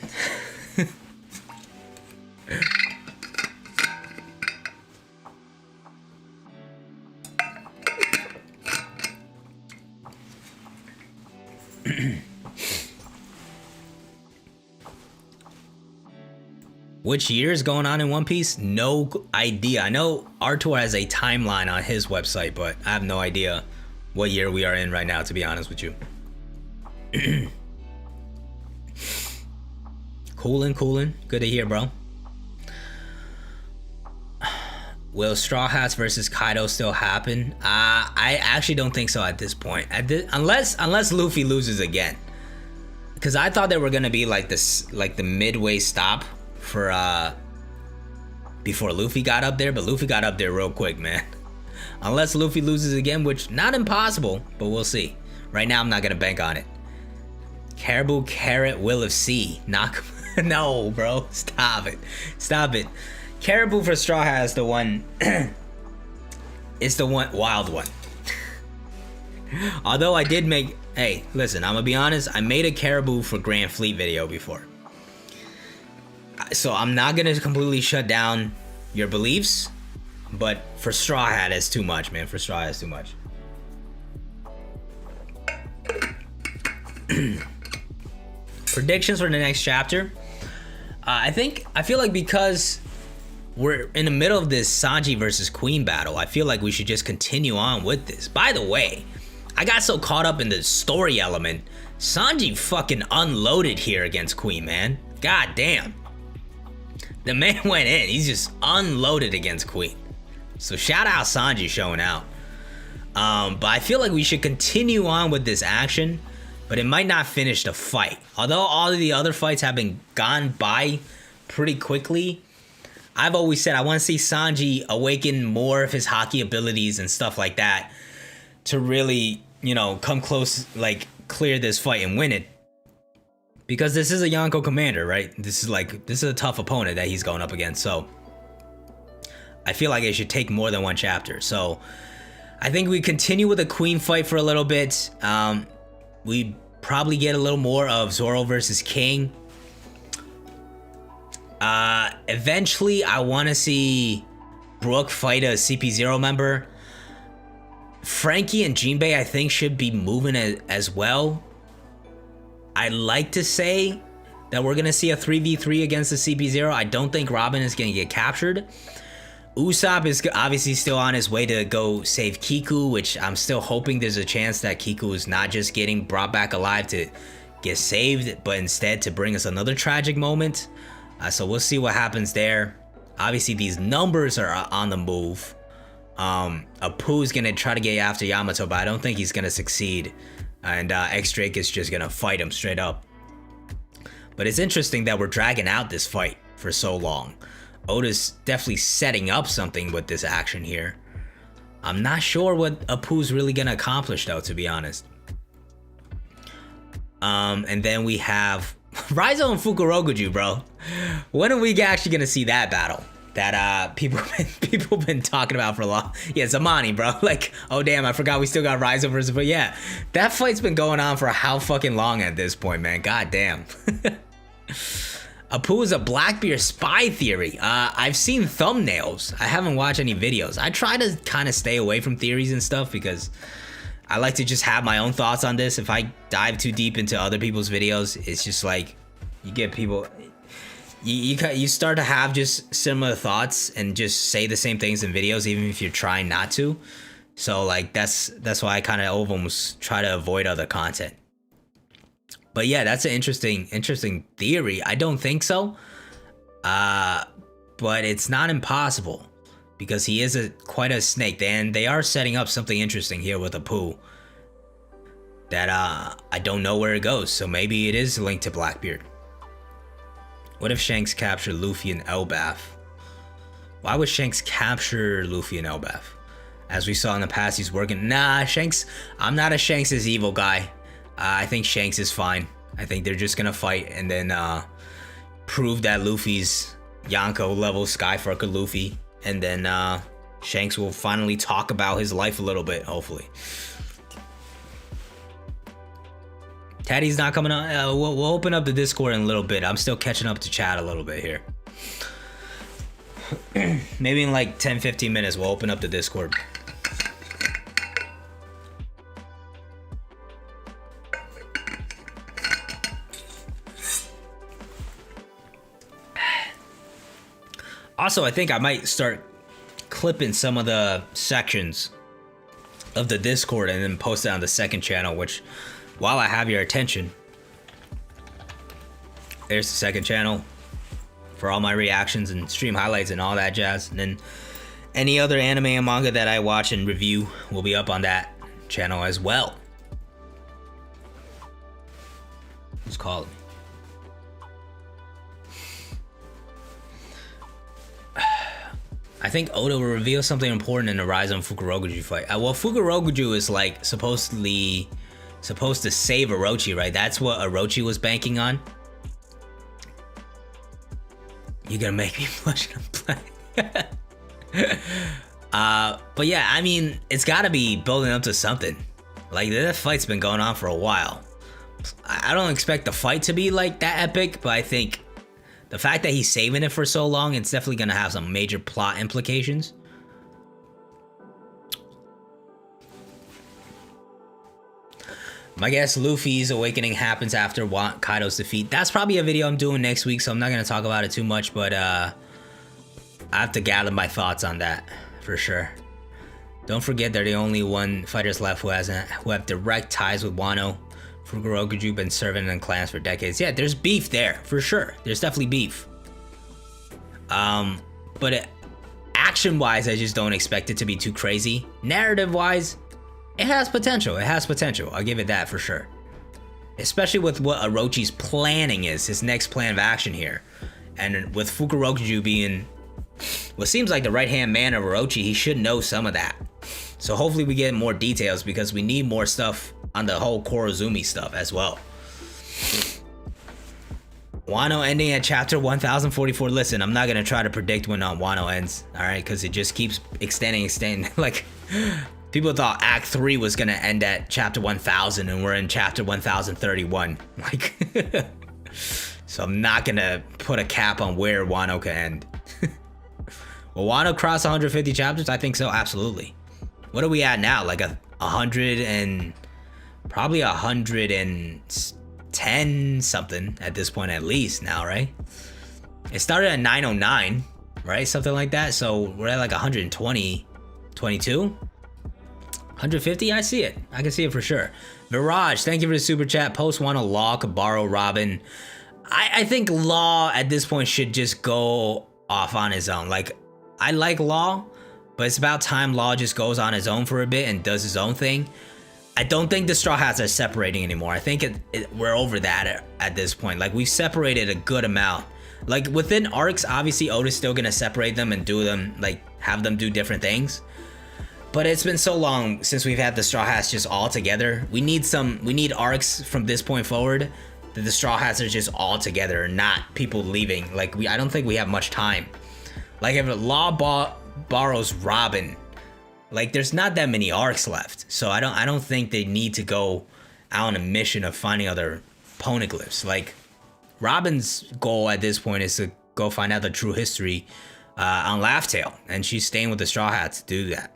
Which year is going on in One Piece? No idea. I know Artur has a timeline on his website, but I have no idea what year we are in right now, to be honest with you. Coolin'. Good to hear, bro. Will Straw Hats versus Kaido still happen? I actually don't think so at this point. Unless Luffy loses again. Because I thought they were gonna be like this, like the midway stop for before Luffy got up there, but Luffy got up there real quick, man. Unless Luffy loses again, which not impossible, but we'll see. Right now, I'm not gonna bank on it. Caribou, Carrot, Will of Sea. Knock. No, bro. Stop it. Caribou for Straw Hat is the one. It's the one wild one. Although I did make. Hey, listen. I'm gonna be honest. I made a Caribou for Grand Fleet video before. So I'm not gonna completely shut down your beliefs, but for Straw Hat it's too much, man. For Straw Hat it's too much. Predictions for the next chapter. I feel like because we're in the middle of this Sanji versus Queen battle, I feel like we should just continue on with this. By the way, I got so caught up in the story element. Sanji fucking unloaded here against Queen, man. God damn. The man went in. He's just unloaded against Queen. So shout out Sanji showing out. But I feel like we should continue on with this action, but it might not finish the fight. Although all of the other fights have been gone by pretty quickly, I've always said I want to see Sanji awaken more of his hockey abilities and stuff like that to really, come close, like clear this fight and win it. Because this is a Yonko commander, right? This is a tough opponent that he's going up against. So I feel like it should take more than one chapter. So I think we continue with the Queen fight for a little bit. We probably get a little more of Zoro versus King. Eventually, I want to see Brook fight a CP0 member. Frankie and Jinbei, I think, should be moving as well. I'd like to say that we're going to see a 3v3 against the CP0. I don't think Robin is going to get captured. Usopp is obviously still on his way to go save Kiku, which I'm still hoping there's a chance that Kiku is not just getting brought back alive to get saved, but instead to bring us another tragic moment. So we'll see what happens there. Obviously, these numbers are on the move. Apu's going to try to get after Yamato, but I don't think he's going to succeed. And X-Drake is just going to fight him straight up. But it's interesting that we're dragging out this fight for so long. Oda's definitely setting up something with this action here. I'm not sure what Apu's really going to accomplish, though, to be honest. And then we have Raizo and Fukurokuju, bro. When are we actually going to see that battle? That people been talking about for a long. Yeah, Zamani, bro. Like, oh damn, I forgot we still got Raizo versus. But yeah, that fight's been going on for how fucking long at this point, man. God damn. Apu is a Blackbeard spy theory. I've seen thumbnails. I haven't watched any videos. I try to kind of stay away from theories and stuff because I like to just have my own thoughts on this. If I dive too deep into other people's videos, it's just like you get people. you start to have just similar thoughts and just say the same things in videos, even if you're trying not to. So like that's why I kind of almost try to avoid other content. But yeah, that's an interesting theory. I don't think so, but it's not impossible because he is quite a snake. And they are setting up something interesting here with Apu that I don't know where it goes. So maybe it is linked to Blackbeard. What if Shanks captured Luffy and Elbaf? Why would Shanks capture Luffy and Elbaf? As we saw in the past, he's working. Nah, Shanks. I'm not a Shanks is evil guy. I think Shanks is fine. I think they're just gonna fight and then prove that Luffy's Yonko level Skyfucker Luffy, and then Shanks will finally talk about his life a little bit, hopefully. Teddy's not coming on. We'll open up the Discord in a little bit. I'm still catching up to chat a little bit here. Maybe in like 10-15 minutes we'll open up the Discord. Also, I think I might start clipping some of the sections of the Discord and then post it on the second channel, which, while I have your attention, there's the second channel for all my reactions and stream highlights and all that jazz. And then any other anime and manga that I watch and review will be up on that channel as well. Who's calling me? I think Oda will reveal something important in the Rise on Fukurokuju fight. Well, Fukurokuju is like supposed to save Orochi, right? That's what Orochi was banking on. You're gonna make me blush and play. But yeah, I mean, it's gotta be building up to something. Like, that fight's been going on for a while. I don't expect the fight to be like that epic, but I think the fact that he's saving it for so long, it's definitely gonna have some major plot implications. My guess, Luffy's awakening happens after Kaido's defeat. That's probably a video I'm doing next week, so I'm not gonna talk about it too much, but I have to gather my thoughts on that for sure. Don't forget they're the only one fighters left who have direct ties with Wano. Fukurokuju been serving in clans for decades. Yeah, there's beef there for sure. There's definitely beef. But action-wise, I just don't expect it to be too crazy. Narrative-wise, it has potential. It has potential. I'll give it that for sure. Especially with what Orochi's planning is, his next plan of action here. And with Fukurokuju being what seems like the right-hand man of Orochi, he should know some of that. So hopefully we get more details because we need more stuff on the whole Korozumi stuff as well. Wano ending at chapter 1044. Listen, I'm not going to try to predict when Wano ends, alright? Because it just keeps extending. Like, people thought Act 3 was going to end at chapter 1000 and we're in chapter 1031. Like, so I'm not going to put a cap on where Wano can end. Will Wano cross 150 chapters? I think so, absolutely. What are we at now? Like 100 and... probably 110 something at this point at least now, right? It started at 909, right? Something like that. So we're at like 120, 22, 150. I see it. I can see it for sure. Mirage, thank you for the super chat. Post Wano Law could borrow Robin. I think Law at this point should just go off on his own. Like, I like Law, but it's about time Law just goes on his own for a bit and does his own thing. I don't think the Straw Hats are separating anymore. I think we're over that at this point. Like, we've separated a good amount. Like, within arcs, obviously Oda's still gonna separate them and do them, like, have them do different things. But it's been so long since we've had the Straw Hats just all together. We need arcs from this point forward that the Straw Hats are just all together and not people leaving. Like, I don't think we have much time. Like, if Law borrows Robin, like, there's not that many arcs left, so I don't think they need to go out on a mission of finding other poneglyphs. Like, Robin's goal at this point is to go find out the true history on Laugh-Tale, and she's staying with the Straw Hats to do that.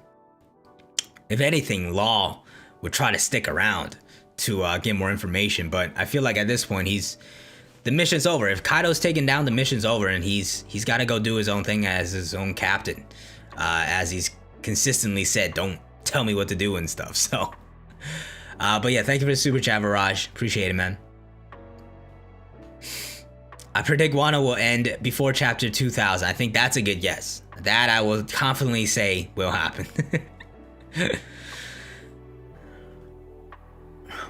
If anything, Law would try to stick around to get more information, but I feel like at this point he's the mission's over. If Kaido's taken down, the mission's over, and he's got to go do his own thing as his own captain. As he's consistently said, don't tell me what to do and stuff. So, but yeah, thank you for the super chat, Viraj. Appreciate it, man. I predict Wano will end before chapter 2000. I think that's a good guess. That I will confidently say will happen.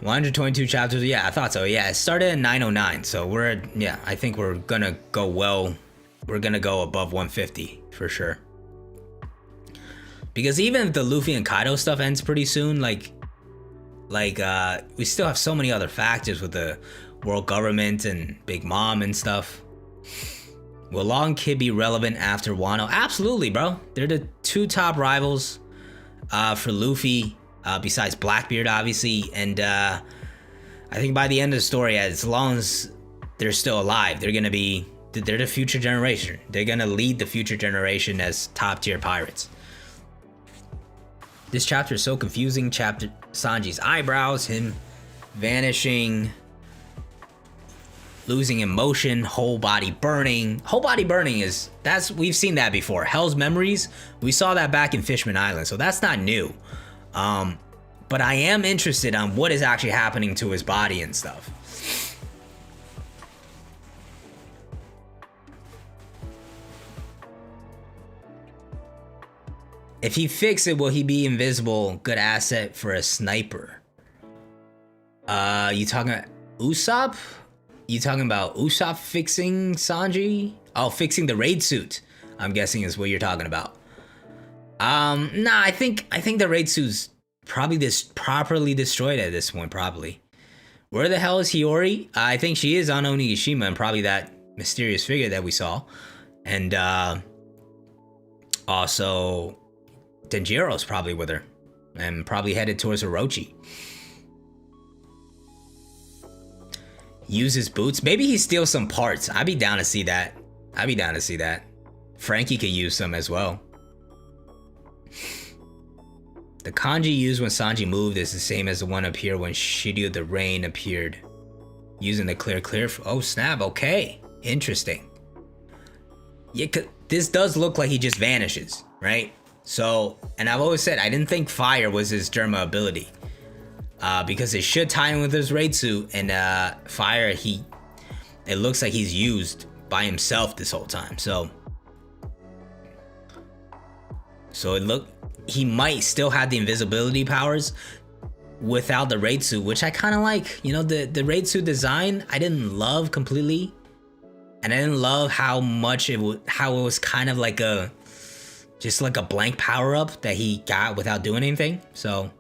122 chapters. Yeah, I thought so. Yeah, it started at 909. So I think we're gonna go well. We're gonna go above 150 for sure. Because even if the Luffy and Kaido stuff ends pretty soon, like we still have so many other factors with the world government and Big Mom and stuff. Will Long Kid be relevant after Wano? Absolutely, bro. They're the two top rivals for Luffy. Besides Blackbeard, obviously, and I think by the end of the story, as long as they're still alive, they're the future generation. They're gonna lead the future generation as top tier pirates. This chapter is so confusing. Chapter Sanji's eyebrows, him vanishing, losing emotion, whole body burning. Whole body burning we've seen that before. Hell's Memories, we saw that back in Fishman Island, so that's not new. But I am interested on what is actually happening to his body and stuff. If he fixes it, will he be invisible? Good asset for a sniper. You talking about Usopp? You talking about Usopp fixing Sanji? Oh, fixing the raid suit, I'm guessing is what you're talking about. Nah, I think the raid suit's probably properly destroyed at this point, probably. Where the hell is Hiyori? I think she is on Onigashima and probably that mysterious figure that we saw. And also Denjiro's probably with her and probably headed towards Orochi. Use his boots. Maybe he steals some parts. I'd be down to see that. Frankie could use some as well. The kanji used when Sanji moved is the same as the one up here when Shiryu the Rain appeared. Using the clear. Oh snap, okay. Interesting. Yeah, this does look like he just vanishes, right? So, and I've always said I didn't think fire was his Derma ability. Because it should tie in with his raid suit, and fire, it looks like he's used by himself this whole time. So he might still have the invisibility powers without the raid suit, which I kind of like. You know, the raid suit design I didn't love completely, and I didn't love how it was kind of like just like a blank power up that he got without doing anything. So,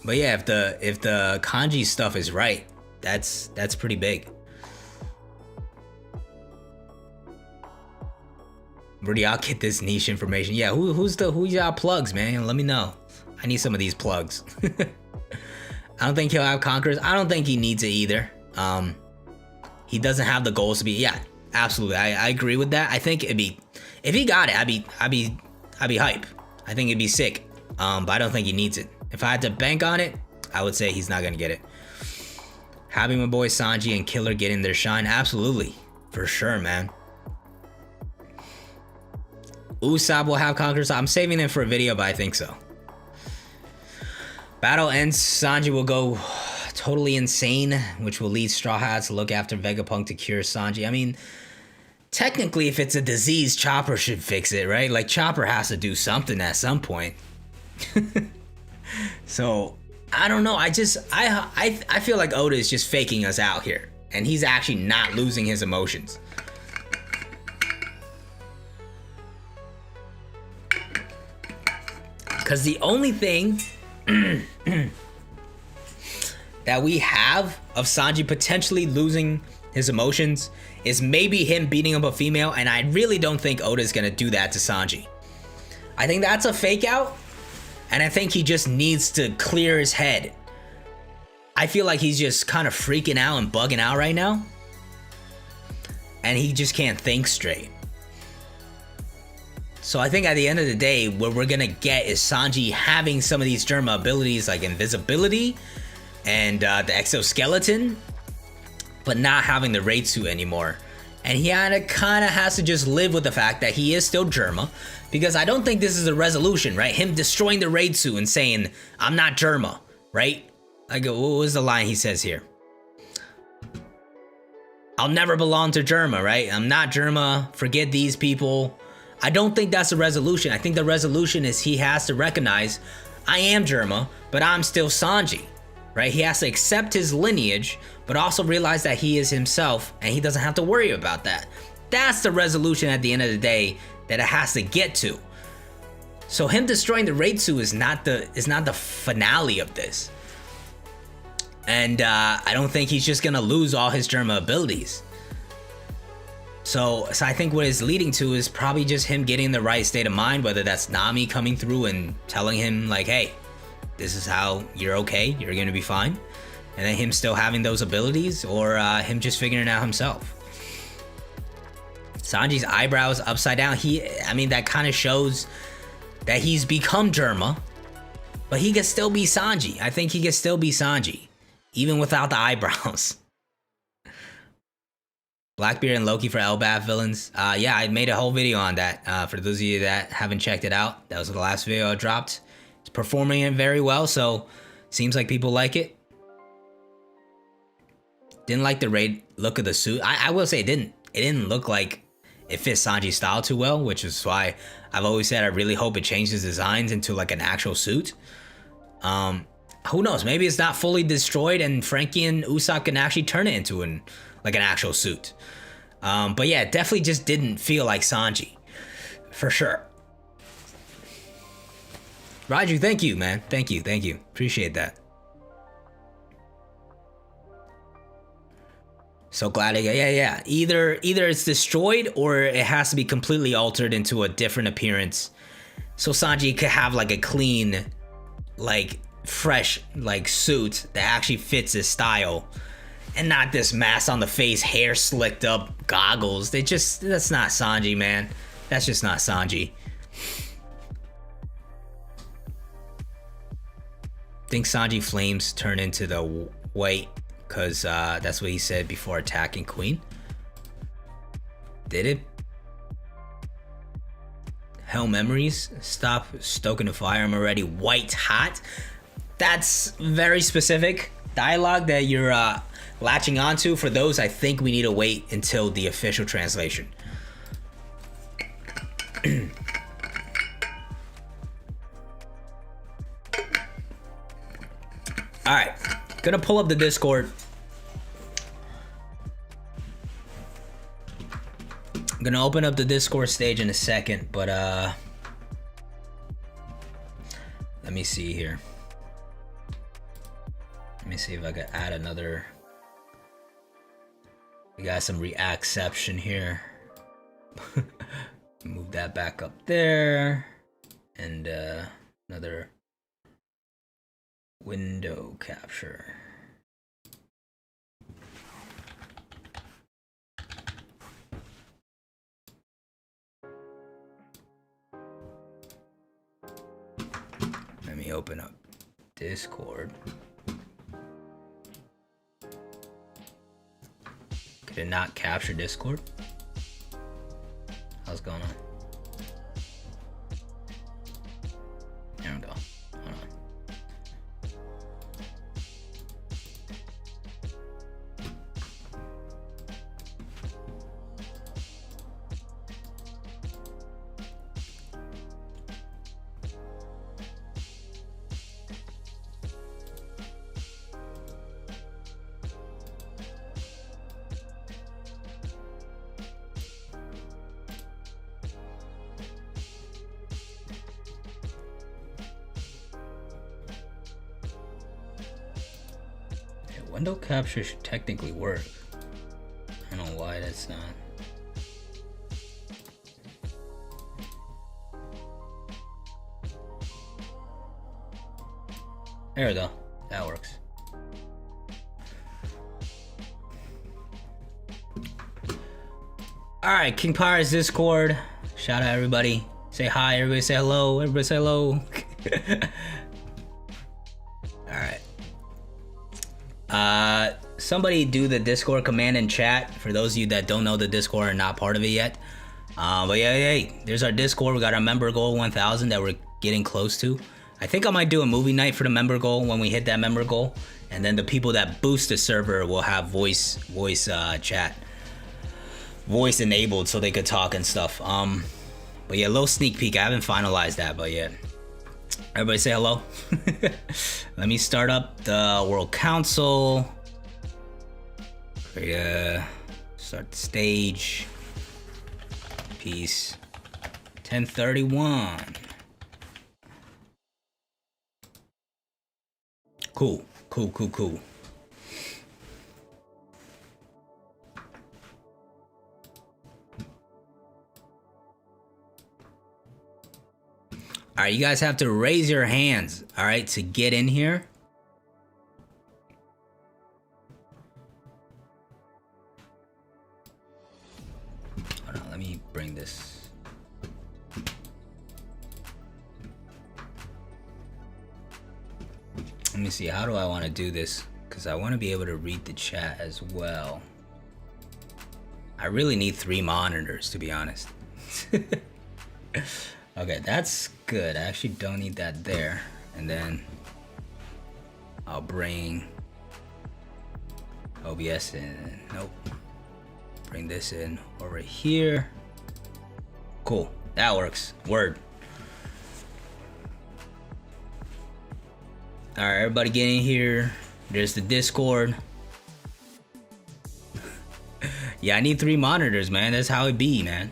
but yeah, if the kanji stuff is right, that's pretty big. Where do y'all get this niche information? Yeah, who y'all plugs, man? Let me know. I need some of these plugs. I don't think he'll have Conquerors. I don't think he needs it either. He doesn't have the goals to be. Yeah, absolutely. I agree with that. I think if he got it, I'd be hype. I think it'd be sick. But I don't think he needs it. If I had to bank on it, I would say he's not gonna get it. Having my boy Sanji and Killer getting their shine, absolutely, for sure, man. Usopp will have Conquerors. I'm saving it for a video, but I think so. Battle ends, Sanji will go totally insane, which will lead Straw Hats to look after Vegapunk to cure Sanji. I mean, technically, if it's a disease, Chopper should fix it, right? Like, Chopper has to do something at some point. So, I don't know. I feel like Oda is just faking us out here, and he's actually not losing his emotions. Because the only thing that we have of Sanji potentially losing his emotions is maybe him beating up a female, and I really don't think Oda's gonna do that to Sanji. I think that's a fake out, and I think he just needs to clear his head. I feel like he's just kind of freaking out and bugging out right now, and he just can't think straight. So I think at the end of the day, what we're gonna get is Sanji having some of these Germa abilities like invisibility, and the exoskeleton, but not having the raid suit anymore. And he kind of has to just live with the fact that he is still Germa, because I don't think this is a resolution, right? Him destroying the raid suit and saying, I'm not Germa, right? Like, what was the line he says here? I'll never belong to Germa, right? I'm not Germa, forget these people. I don't think that's a resolution. I think the resolution is he has to recognize, I am Germa, but I'm still Sanji, right? He has to accept his lineage, but also realize that he is himself and he doesn't have to worry about that. That's the resolution at the end of the day that it has to get to. So him destroying the raid suit is not the finale of this. And I don't think he's just gonna lose all his Germa abilities. So I think what it's leading to is probably just him getting in the right state of mind, whether that's Nami coming through and telling him like, hey, this is how you're okay, you're gonna be fine. And then him still having those abilities, or him just figuring it out himself. Sanji's eyebrows upside down, I mean, that kind of shows that he's become Germa, but he can still be Sanji. I think he can still be Sanji, even without the eyebrows. Blackbeard and Loki for Elbaf villains. Yeah, I made a whole video on that. For those of you that haven't checked it out, that was the last video I dropped. It's performing it very well, so seems like people like it. Didn't like the raid look of the suit. I will say it didn't look like it fits Sanji's style too well, which is why I've always said I really hope it changes designs into like an actual suit. Who knows? Maybe it's not fully destroyed and Frankie and Usopp can actually turn it into an actual suit. But yeah, it definitely just didn't feel like Sanji, for sure. Raju, thank you, man. Thank you. Appreciate that. So glad, yeah. Either it's destroyed or it has to be completely altered into a different appearance, so Sanji could have like a clean, like fresh, like suit that actually fits his style, and not this mask on the face, hair slicked up, goggles. That's not Sanji, man. That's just not Sanji. Think Sanji flames turn into the white, because that's what he said before attacking Queen. Did it? Hell memories? Stop stoking the fire, I'm already white hot. That's very specific dialogue that you're latching onto. For those, I think we need to wait until the official translation. Alright, gonna pull up the Discord. I'm gonna open up the Discord stage in a second, but let me see here. Let me see if I can add another. We got some reacception here. Move that back up there. And another window capture. Let me open up Discord. Could it not capture Discord? How's going on? There we go. Hold on. Window capture should technically work. I don't know why that's not. There we go. That works. Alright, King Pirate's Discord. Shout out everybody. Say hi, everybody say hello. Everybody say hello. Alright. somebody do the Discord command in chat for those of you that don't know the Discord and not part of it yet. But yeah, hey, there's our Discord. We got our member goal 1,000 that we're getting close to. I think I might do a movie night for the member goal when we hit that member goal, and then the people that boost the server will have voice chat, voice enabled, so they could talk and stuff. But yeah, a little sneak peek. I haven't finalized that, but yeah. Everybody say hello. Let me start up the World Council. Yeah, start the stage. Peace. 1031. Cool. All right, you guys have to raise your hands, all right, to get in here. Hold on, let me bring this. Let me see, how do I want to do this? Because I want to be able to read the chat as well. I really need 3 monitors, to be honest. Okay, that's good. I actually don't need that there. And then I'll bring OBS in. Nope. Bring this in over here. Cool. That works. Word. All right, everybody get in here. There's the Discord. Yeah, I need 3 monitors, man. That's how it be, man.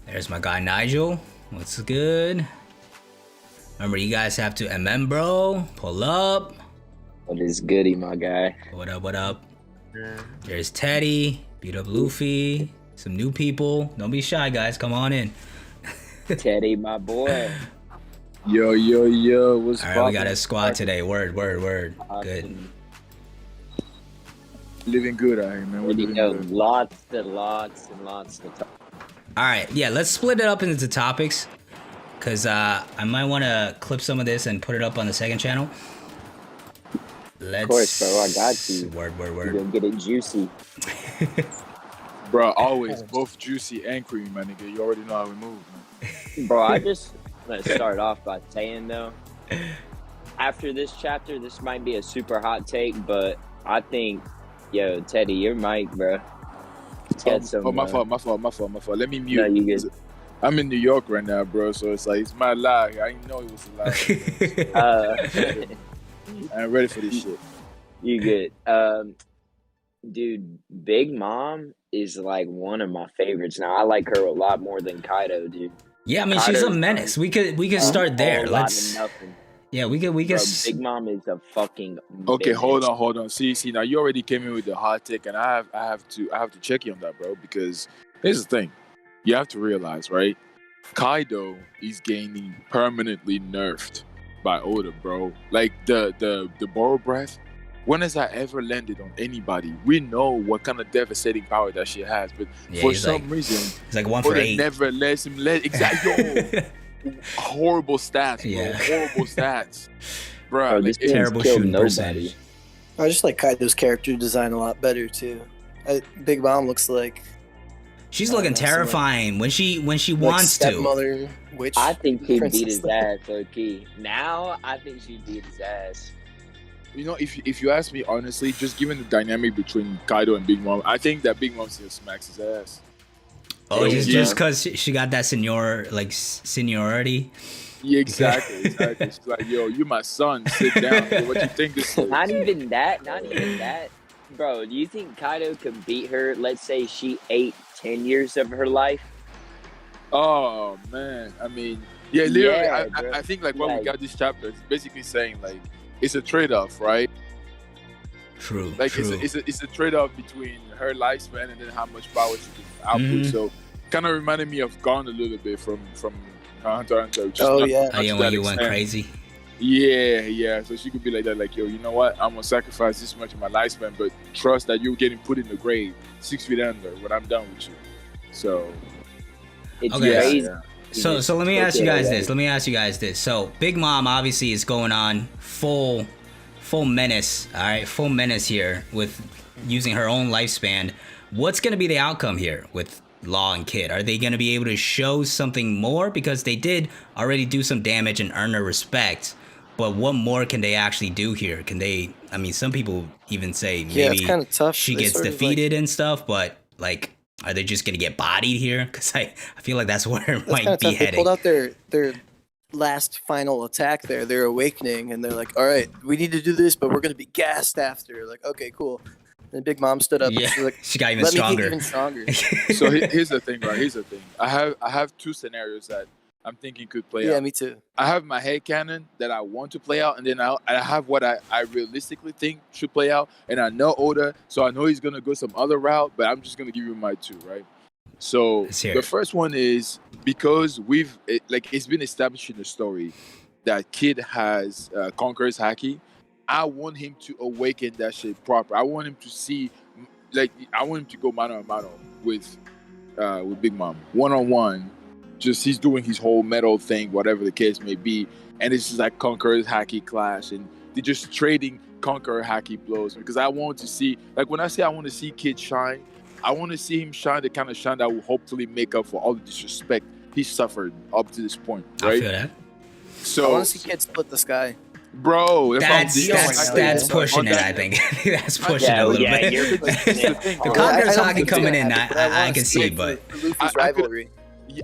There's my guy Nigel. What's good? Remember, you guys have to bro. Pull up. What is goody, my guy? What up? There's Teddy. Beat up Luffy. Some new people. Don't be shy, guys. Come on in. Teddy, my boy. Yo. What's all right, we got a squad today. Word. Awesome. Good. Living good out here, man. We're living good. Lots and lots to talk. All right, yeah, let's split it up into topics, because I might want to clip some of this and put it up on the second channel. Of course, bro, I got you. Word. You're gonna get it juicy. Bro, always, both juicy and creamy, my nigga. You already know how we move, man. Bro, I just want to start off by saying, though, after this chapter, this might be a super hot take, but I think, yo, Teddy, your mic, bro. My fault. Let me mute. No, you good. I'm in New York right now, bro, so it's like, it's my lie. I didn't know it was a lie. So, I'm ready for this shit. You good. Dude, Big Mom is like one of my favorites. Now, I like her a lot more than Kaido, dude. Yeah, I mean, she's a menace. We could start there. Let's. Yeah, we could. Bro, Big Mom is a fucking. Okay, hold on. See. Now you already came in with the hot take, and I have to check you on that, bro. Because here's the thing, you have to realize, right? Kaido is getting permanently nerfed by Oda, bro. Like the borrow breath. When has that ever landed on anybody? We know what kind of devastating power that she has, but for some reason, it's like 1 for 8. Never lets him let exactly. Horrible stats, bro. Yeah. Horrible stats, bro. Like, terrible shooting percentage. I just like Kaido's character design a lot better too. Big Mom looks like she's looking terrifying when she wants to. Witch. I think he'd beat his ass, low key. Now I think she'd beat his ass. You know, if you ask me honestly, just given the dynamic between Kaido and Big Mom, I think that Big Mom still smacks his ass. Oh, just because she got that seniority. Yeah, exactly. She's like, yo, you my son. Sit down. Yo, what you think this is? Not even that. Bro, do you think Kaido could beat her? Let's say she ate 10 years of her life. Oh man, I mean, yeah, literally. I think like when we got this chapter, it's basically saying like it's a trade-off, right? True. Like it's a trade-off between her lifespan and then how much power she can output. So kind of reminded me of Gon a little bit from Hunter x Hunter. Oh yeah, when you went crazy. Yeah. So she could be like that, like, yo, you know what? I'm gonna sacrifice this much of my lifespan, but trust that you're getting put in the grave 6 feet under when I'm done with you. So It's Okay. crazy. Yeah. So let me ask you guys this. So Big Mom obviously is going on full menace. All right, full menace here with using her own lifespan. What's gonna be the outcome here with Law and Kid? Are they gonna be able to show something more, because they did already do some damage and earn her respect? But what more can they actually do here? Can they? I mean, some people even say Yeah, it's maybe kinda tough. she They gets sort of, defeated and stuff. But like, are they just gonna get bodied here? Because I feel like that's where it That's might kind of be tough. They heading. pulled out their last final attack there, their awakening, and they're like, all right, we need to do this, but we're going to be gassed after. Like, okay, cool. And Big Mom stood up. Yeah, And she's like, she got even let stronger. me get even stronger. So here's the thing, right? Here's the thing. I have two scenarios that I'm thinking could play Yeah, out. me too. I have my head canon that I want to play out, and then I have what I realistically think should play out. And I know Oda, so I know he's gonna go some other route, but I'm just gonna give you my two, right? So Let's hear the it. first one is because it's been established in the story that Kid has conquers Haki. I want him to awaken that shit proper. I want him to see, like, I want him to go mano a mano with Big Mom, 1-on-1. Just he's doing his whole metal thing, whatever the case may be, and it's just like Conqueror's Haki clash, and they're just trading Conqueror Haki blows. Because I want to see, like, when I say I want to see Kid shine, I want to see him shine the kind of shine that will hopefully make up for all the disrespect he suffered up to this point, I right? feel that. So I want to see Kid split the sky. bro, That's pushing it. I think that's pushing it a little bit. You're pushing it. The Conqueror's I don't Haki think coming it's in, gonna happen, but I wanna can see see, it but for Luffy's I could- rivalry.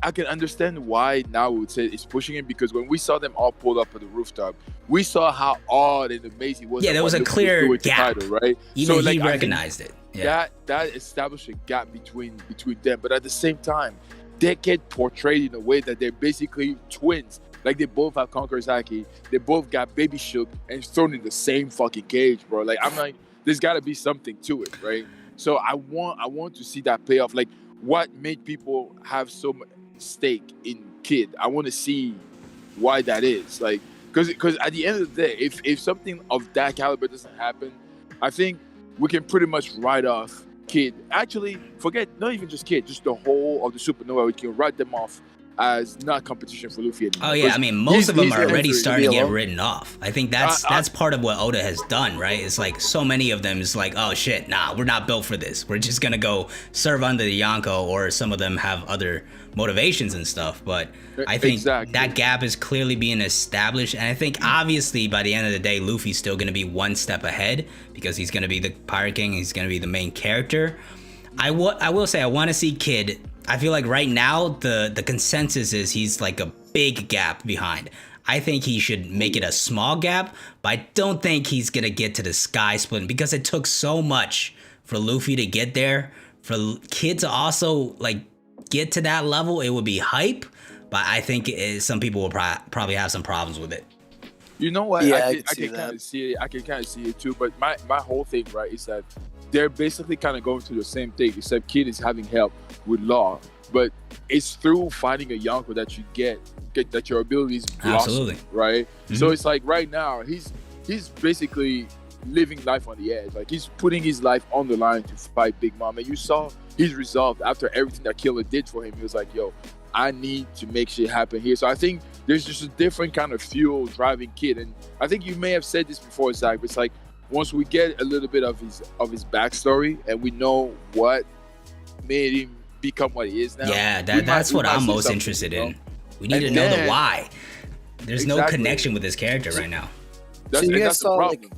I can understand why now we would say it's pushing it, because when we saw them all pulled up at the rooftop, we saw how odd and amazing it was. Yeah, at there was what a Luffy clear doing to gap. Kaido, right? even So, like, he I think recognized it. Yeah. that established a gap between them, but at the same time, they get portrayed in a way that they're basically twins. Like, they both have Conqueror's Haki, they both got baby shook and thrown in the same fucking cage, bro. Like, I'm like, there's got to be something to it, right? So I want to see that payoff. Like, what made people have so much stake in Kid? I want to see why that is. Like, because at the end of the day, if something of that caliber doesn't happen, I think we can pretty much write off Kid. Actually, forget not even just Kid, just the whole of the Supernova. We can write them off as not competition for Luffy anymore. Oh yeah, I mean, most of them he's are already injured. starting to get alone. written off. I think that's part of what Oda has done, right? It's like so many of them is like, oh shit, nah, we're not built for this. We're just gonna go serve under the Yonko, or some of them have other motivations and stuff. But I think Exactly. that gap is clearly being established, and I think obviously by the end of the day, Luffy's still gonna be one step ahead because he's gonna be the Pirate King. He's gonna be the main character. I will say I want to see Kid. I feel like right now the consensus is he's like a big gap behind. I think he should make it a small gap, but I don't think he's gonna get to the sky splitting, because it took so much for Luffy to get there. For Kid to also like get to that level, it would be hype, but I think some people will probably have some problems with it. You know what? Yeah, I I can can see kind that. of see it. I can kind of see it too. But my whole thing, right, is that they're basically kind of going through the same thing, except Kid is having help with Law. But it's through finding a Yonko that you get that your abilities blossom, Absolutely. right? Mhm. So it's like right now he's basically living life on the edge. Like, he's putting his life on the line to fight Big Mom. And you saw his resolve after everything that Killer did for him. He was like, yo, I need to make shit happen here. So I think there's just a different kind of fuel driving Kid. And I think you may have said this before, Zach, but it's like once we get a little bit of his backstory and we know what made him become what he is now. Yeah, we that's might what I'm see most something, interested you know? in. We need to And know the then- why. There's no Exactly. connection with this character right now. That's, So you and guys that's the saw, problem. like,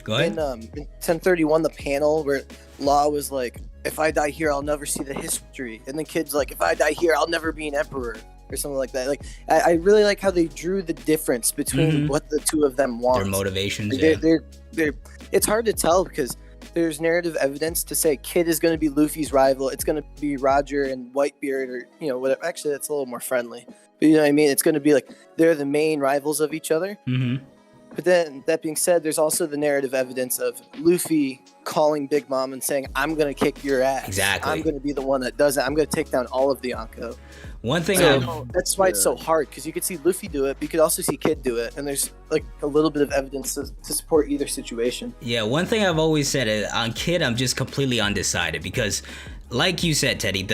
Go ahead. in 1031, the panel where Law was like, if I die here, I'll never see the history. And the Kid's like, if I die here, I'll never be an emperor. Or something like that. Like, I really like how they drew the difference between Mhm. what the two of them want. Their motivations. Like, Yeah. they're it's hard to tell because there's narrative evidence to say Kid is going to be Luffy's rival. It's going to be Roger and Whitebeard, or whatever. Actually, that's a little more friendly. But you know what I mean? It's going to be like they're the main rivals of each other. Mm-hmm. But then, that being said, there's also the narrative evidence of Luffy calling Big Mom and saying, I'm going to kick your ass. Exactly. I'm going to be the one that does it. I'm going to take down all of the Yonko. One thing That's why it's so hard, because you could see Luffy do it, but you could also see Kid do it, and there's like a little bit of evidence to support either situation. Yeah, one thing I've always said is on Kid, I'm just completely undecided because, like you said, Teddy,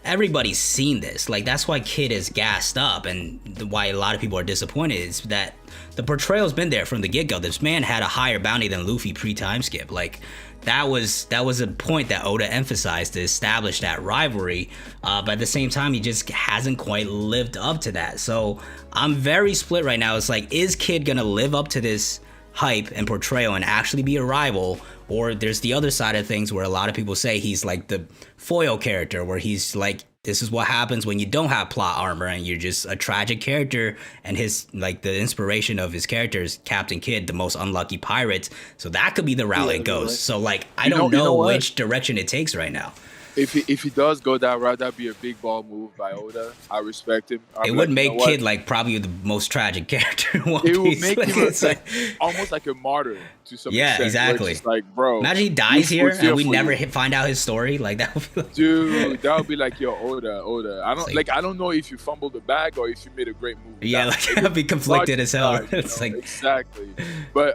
everybody's seen this. Like, that's why Kid is gassed up, and why a lot of people are disappointed is that the portrayal's been there from the get-go. This man had a higher bounty than Luffy pre-time skip. Like, that was a point that Oda emphasized to establish that rivalry, but at the same time, he just hasn't quite lived up to that. So I'm very split right now. It's like, is Kid gonna live up to this hype and portrayal and actually be a rival? Or there's the other side of things where a lot of people say he's like the foil character, where he's like, this is what happens when you don't have plot armor and you're just a tragic character, and his, like, the inspiration of his character is Captain Kidd, the most unlucky pirate. So that could be the route it goes. Really. So, like, I don't know which direction it takes right now. If he does go that route, that'd be a big ball move by Oda. I respect him. It would make Kid like probably the most tragic character in One Piece. It would make him like, almost like a martyr to some extent. Yeah, exactly. It's like, bro, imagine he dies here and we never find out his story. Like, that would be like, dude, that would be like, yo, Oda. I don't like I don't know if you fumbled the bag or if you made a great move. Yeah, like, I'd be conflicted as hell. It's like, exactly. But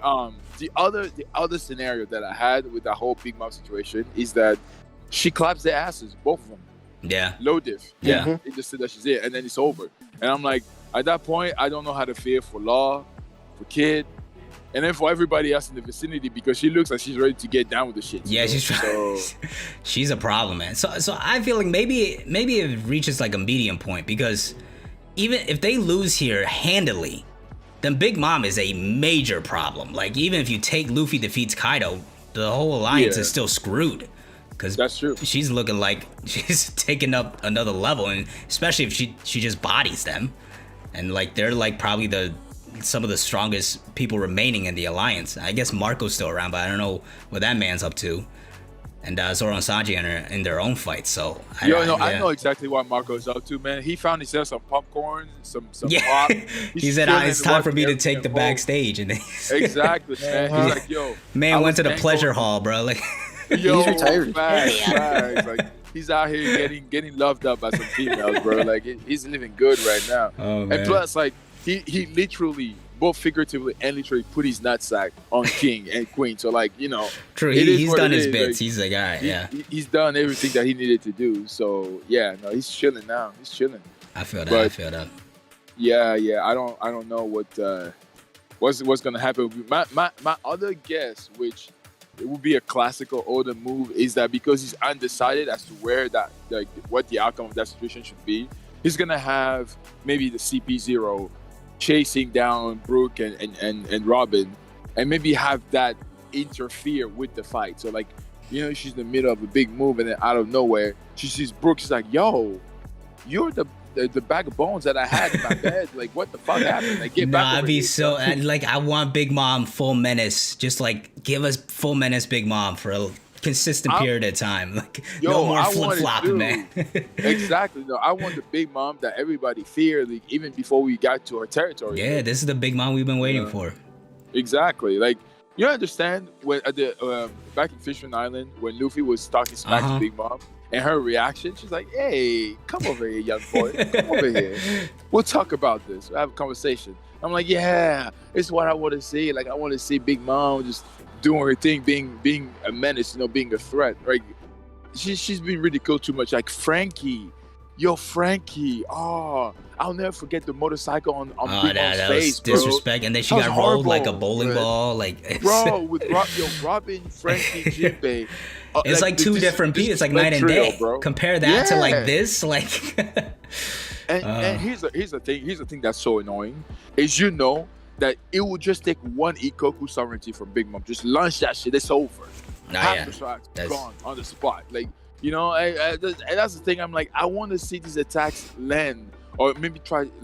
the other scenario that I had with that whole Big Mom situation is that she claps their asses, both of them. Yeah. Low diff. Yeah. They just said that she's it, and then it's over. And I'm like, at that point, I don't know how to feel for Law, for Kid, and then for everybody else in the vicinity, because she looks like she's ready to get down with the shit. Yeah, she's trying. So, she's a problem, man. So I feel like maybe it reaches like a medium point, because even if they lose here handily, then Big Mom is a major problem. Like, even if you take Luffy defeats Kaido, the whole alliance is still screwed. Because that's true. She's looking like she's taking up another level, and especially if she just bodies them, and like they're like probably some of the strongest people remaining in the alliance. I guess Marco's still around, but I don't know what that man's up to. And Zoro and Sanji are in their own fight. So I know exactly what Marco's up to, man. He found himself some popcorn, some pop. He said, it's time for me to take the backstage, and exactly, man. He's like, yo, man went to the pleasure hall, bro. Like. Yo, he's retired. Facts. Like, he's out here getting loved up by some females, bro. Like, he's living good right now. Oh, man. And plus, like, he literally, both figuratively and literally, put his nutsack on King and Queen. So, like, you know, true. He's done his bits. Like, he's a guy. Yeah. He's done everything that he needed to do. So yeah, no, he's chilling now. He's chilling. I feel that. Yeah. I don't know what's gonna happen. My other guess, which it would be a classical Oda move, is that because he's undecided as to where that, like, what the outcome of that situation should be, he's gonna have maybe the CP0 chasing down Brooke and Robin, and maybe have that interfere with the fight. So, like, you know, she's in the middle of a big move, and then out of nowhere she sees Brooke. She's like, yo, you're the bag of bones that I had in my bed. Like, what the fuck happened? Like, get back. I'd be so like, I want Big Mom full menace. Just like, give us full menace Big Mom for a consistent period of time. Like, no more flip flopping, man. Exactly. No, I want the Big Mom that everybody feared, like, even before we got to her territory. Yeah, this is the Big Mom we've been waiting for. Exactly. Like, you understand when at the back in Fishman Island, when Luffy was talking smack to Big Mom, and her reaction, she's like, hey, come over here, young boy. Come over here. We'll talk about this. We'll have a conversation. I'm like, yeah, it's what I want to see. Like, I want to see Big Mom just doing her thing, being a menace, you know, being a threat. Like, she's been ridiculed too much. Like, Frankie. Oh, I'll never forget the motorcycle on Big Mom's face, bro. Disrespect. And then she got rolled like a bowling ball. Like, bro, with Robin, Frankie, Jinbei. It's like two different people. It's like night and day. Bro. Compare that to like this, like. and here's the thing that's so annoying is, you know, that it will just take one Ikoku sovereignty from Big Mom. Just launch that shit. It's over. Half the shots gone on the spot. Like, you know, and that's the thing. I'm like, I want to see these attacks land, or maybe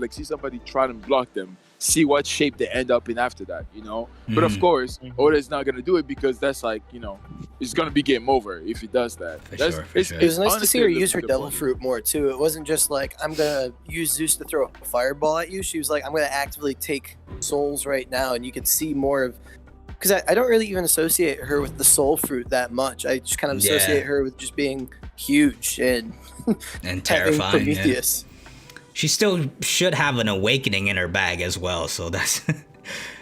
see somebody try and block them. see what shape they end up in after that, you know. But of Mhm. course, Oda's not gonna do it because that's like, you know, it's gonna be game over if he does that. For That's, sure, for it's- sure. It was nice to honestly, see her the- use her the devil point. fruit more too. It wasn't just like I'm gonna use Zeus to throw a fireball at you. She was like, I'm gonna actively take souls right now, and you could see more of. Because I don't really even associate her with the soul fruit that much. I just kind of Yeah. associate her with just being huge and And having terrifying. Yeah. Prometheus. She still should have an awakening in her bag as well. So that's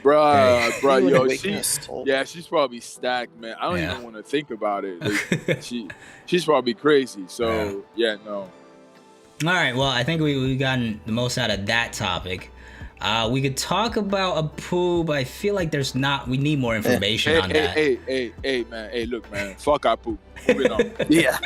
Bruh, He bruh, would yo, awaken she, a soul. yeah, she's probably stacked, man. I don't Yeah. even want to think about it. Like, she's probably crazy. So yeah, no. All right. Well, I think we've gotten the most out of that topic. We could talk about Apu, but I feel like we need more information on that. Hey, man. Hey, look, man. Fuck Apu. Moving on. Yeah.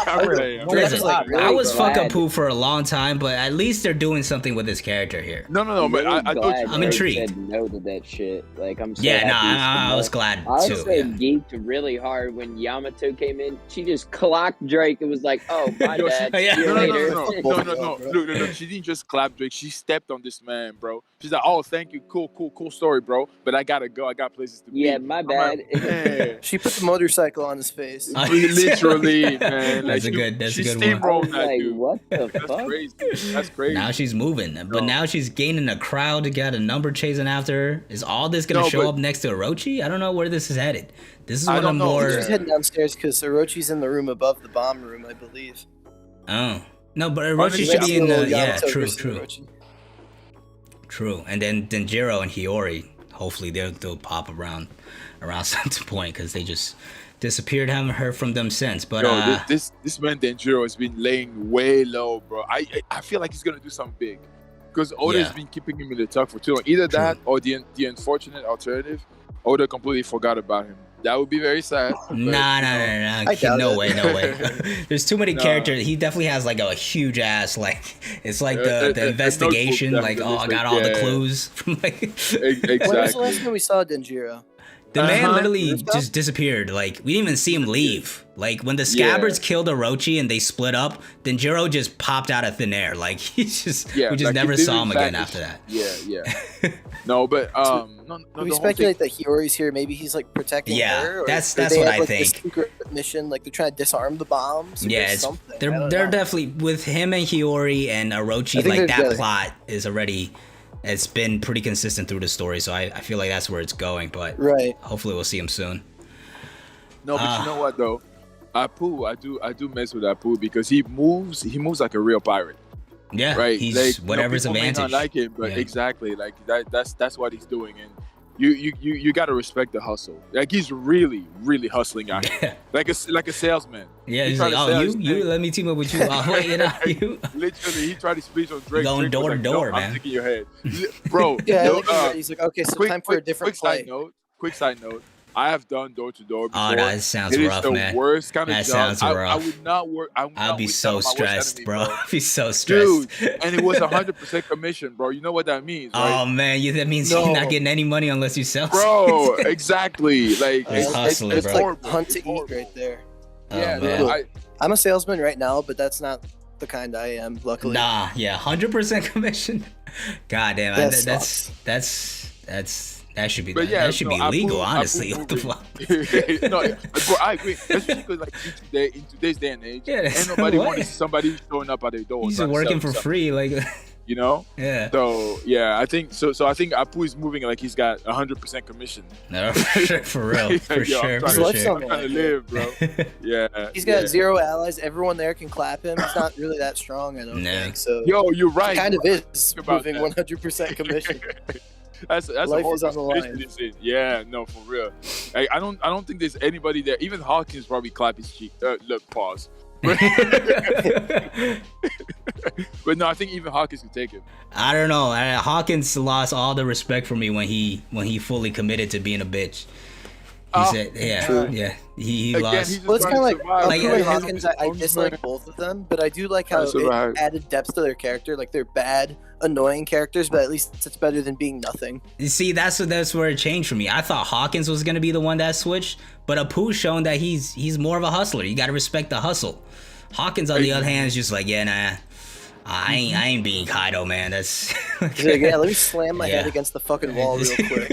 I'm saying. Listen, like really I was fuck glad- Apu for a long time, but at least they're doing something with his character here. No, but I thought glad you. I'm they intrigued. Said no to that shit. Like I'm so Yeah, no, happy I was glad I too. also Yeah. geeked really hard when Yamato came in. She just clocked Drake and was like, "Oh, my Yo, bad. Yeah. See you No. later." No. Look. She didn't just clap Drake. She stepped on this man, bro. She's like, "Oh, thank you. Cool story, bro. But I gotta go. I got places to be." Yeah, my I'm bad. like, man. She put the motorcycle on his face. Literally, man. That's Like, a good- that's a she good one. I steamrolled was that like, dude. "What the That's fuck?" crazy. That's crazy. Now she's moving, but No. now she's gaining a crowd. Got a number chasing after her. Is all this gonna No, show but- up next to Orochi? I don't know where this is headed. This is I one of don't know. more. She's heading downstairs because Orochi's in the room above the bomb room, I believe. Oh no, but Orochi Honestly, should be in the. Little Yeah, Yamato true. versus Orochi. And then Jiro and Hiyori. Hopefully they'll pop around some point because they just disappeared. Haven't heard from them since. But Yo, this man Denjiro has been laying way low, bro. I feel like he's gonna do something big, because Oda's Yeah. been keeping him in the tuck for too long. Either True. that or the unfortunate alternative, Oda completely forgot about him. That would be very sad. but, Nah. I doubt No it. way. There's too many Nah. characters. He definitely has like a huge ass. Like it's like A the investigation. notebook Like definitely. I got all the Yeah. clues from like. When was the Exactly. last time we saw Denjiro? The man Uh-huh. literally Rooftop? just disappeared. Like we didn't even see him leave. Like when the Yeah. Scabbards killed Orochi and they split up, then Jiro just popped out of thin air. Like we just Like, never he saw him didn't again vanish. after that. Yeah. No, but no, We the whole speculate that Hiyori's here. Maybe he's like protecting Yeah, her. Or that's they what have, I like, this think. secret mission, like they're trying to disarm the bombs. or Yeah, just it's, something. I they're don't they're know. definitely with him and Hiyori and I Orochi. think Like they're that together. plot is already. It's been pretty consistent through the story, so I feel like that's where it's going. But Right. hopefully we'll see him soon. No, but you know what though? Apu, I do mess with Apu because he moves like a real pirate, Yeah, right? he's Like, you know, whatever's people may advantage. not like him, but Yeah. exactly, like that's what he's doing, and you gotta respect the hustle. Like he's really hustling out here, Yeah, like a salesman. yeah. He He's tried like, to oh, sell you his you thing. let me team up with you. Oh, wait, you. Literally, he tried to speak on Drake. Going Drake was door to like, door, no, man. I'm taking your head, bro. Yeah, no, like, he's like, okay, so time for a different quick play. Quick side note. I have done door to door before. Oh, that sounds It is rough, the man. worst kind of That job. sounds I rough. would not work. I'll be so stressed, bro. I'll be so stressed. Dude, and it was 100% commission, bro. You know what that means, right? Oh man, that means No. you're not getting any money unless you sell. Bro, exactly. Like It's hustling, it's bro. horrible. Hunt to It's eat horrible. right there. Oh, Yeah, man. man. I'm a salesman right now, but that's not the kind I am. Luckily. Nah, yeah, 100% commission. God damn, That that should be But yeah, that should no, be I legal, prove- I honestly. prove What the moving. fuck? No, bro, I agree. Especially because like in today's day and age, Yeah, ain't that's nobody no way. wants somebody showing up at their door. He's trying to working sell for them free, like something, you know. yeah. So yeah, I think so. So I think Apu is moving like he's got 100% commission. No, for sure, for real, for Yo, sure, I'm for trying, His to, sure. lifestyle- I'm trying to live, bro. Yeah, He's got yeah. 0 allies. Everyone there can clap him. He's not really that strong, I don't No. think. So Yo, you're he right. kind of is about moving that. 100% commission. That's Life a is on the horrible line. situation he's in. Yeah, no, for real. I don't think there's anybody there. Even Hawkins probably clap his cheek. Look, pause. But no, I think even Hawkins can take it. I don't know. Hawkins lost all the respect for me when he fully committed to being a bitch. He Oh, said, yeah, true. yeah. He Again, lost. he's just Well, it's kind of trying like to survive. Like, Apu yeah, and yeah, Hawkins. I dislike both of them, but I do like how Trying to survive. it added depth to their character. Like they're bad, annoying characters, but at least it's better than being nothing. You see, that's where it changed for me. I thought Hawkins was gonna be the one that switched, but Apu's shown that he's more of a hustler. You gotta respect the hustle. Hawkins, on the other hand, is just like, yeah, nah, I ain't being Kaido, man. That's He's like, yeah, let me slam my head against the fucking wall real quick.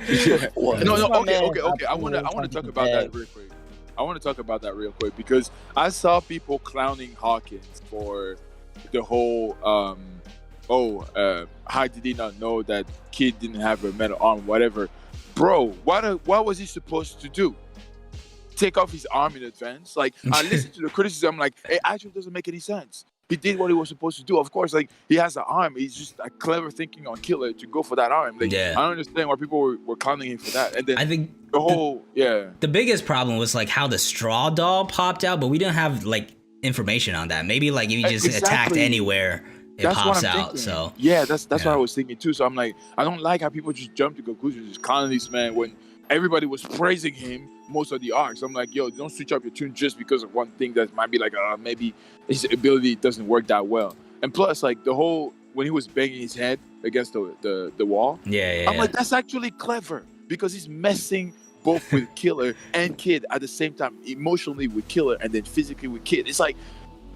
Yeah. What? No, My okay. man, I want to talk about that real quick. I want to talk about that real quick because I saw people clowning Hawkins for the whole how did he not know that kid didn't have a metal arm, whatever. Bro, what was he supposed to do? Take off his arm in advance? Like, I listened to the criticism, like, it actually doesn't make any sense. He did what he was supposed to do. Of course, like, he has an arm. He's just a clever thinking on Killer to go for that arm. Like, I don't understand why people were clowning him for that. And then I think the whole, the biggest problem was like how the straw doll popped out, but we didn't have like information on that. Maybe like if you just attacked anywhere, it pops out. So yeah, that's what I was thinking too. So I'm like, I don't like how people just jump to conclusions, just clowning this man when everybody was praising him most of the arcs. I'm like, yo, don't switch up your tune just because of one thing that might be like, maybe his ability doesn't work that well. And plus, like the whole when he was banging his head against the wall, I'm like, that's actually clever because he's messing both with Killer and Kid at the same time, emotionally with Killer and then physically with Kid. It's like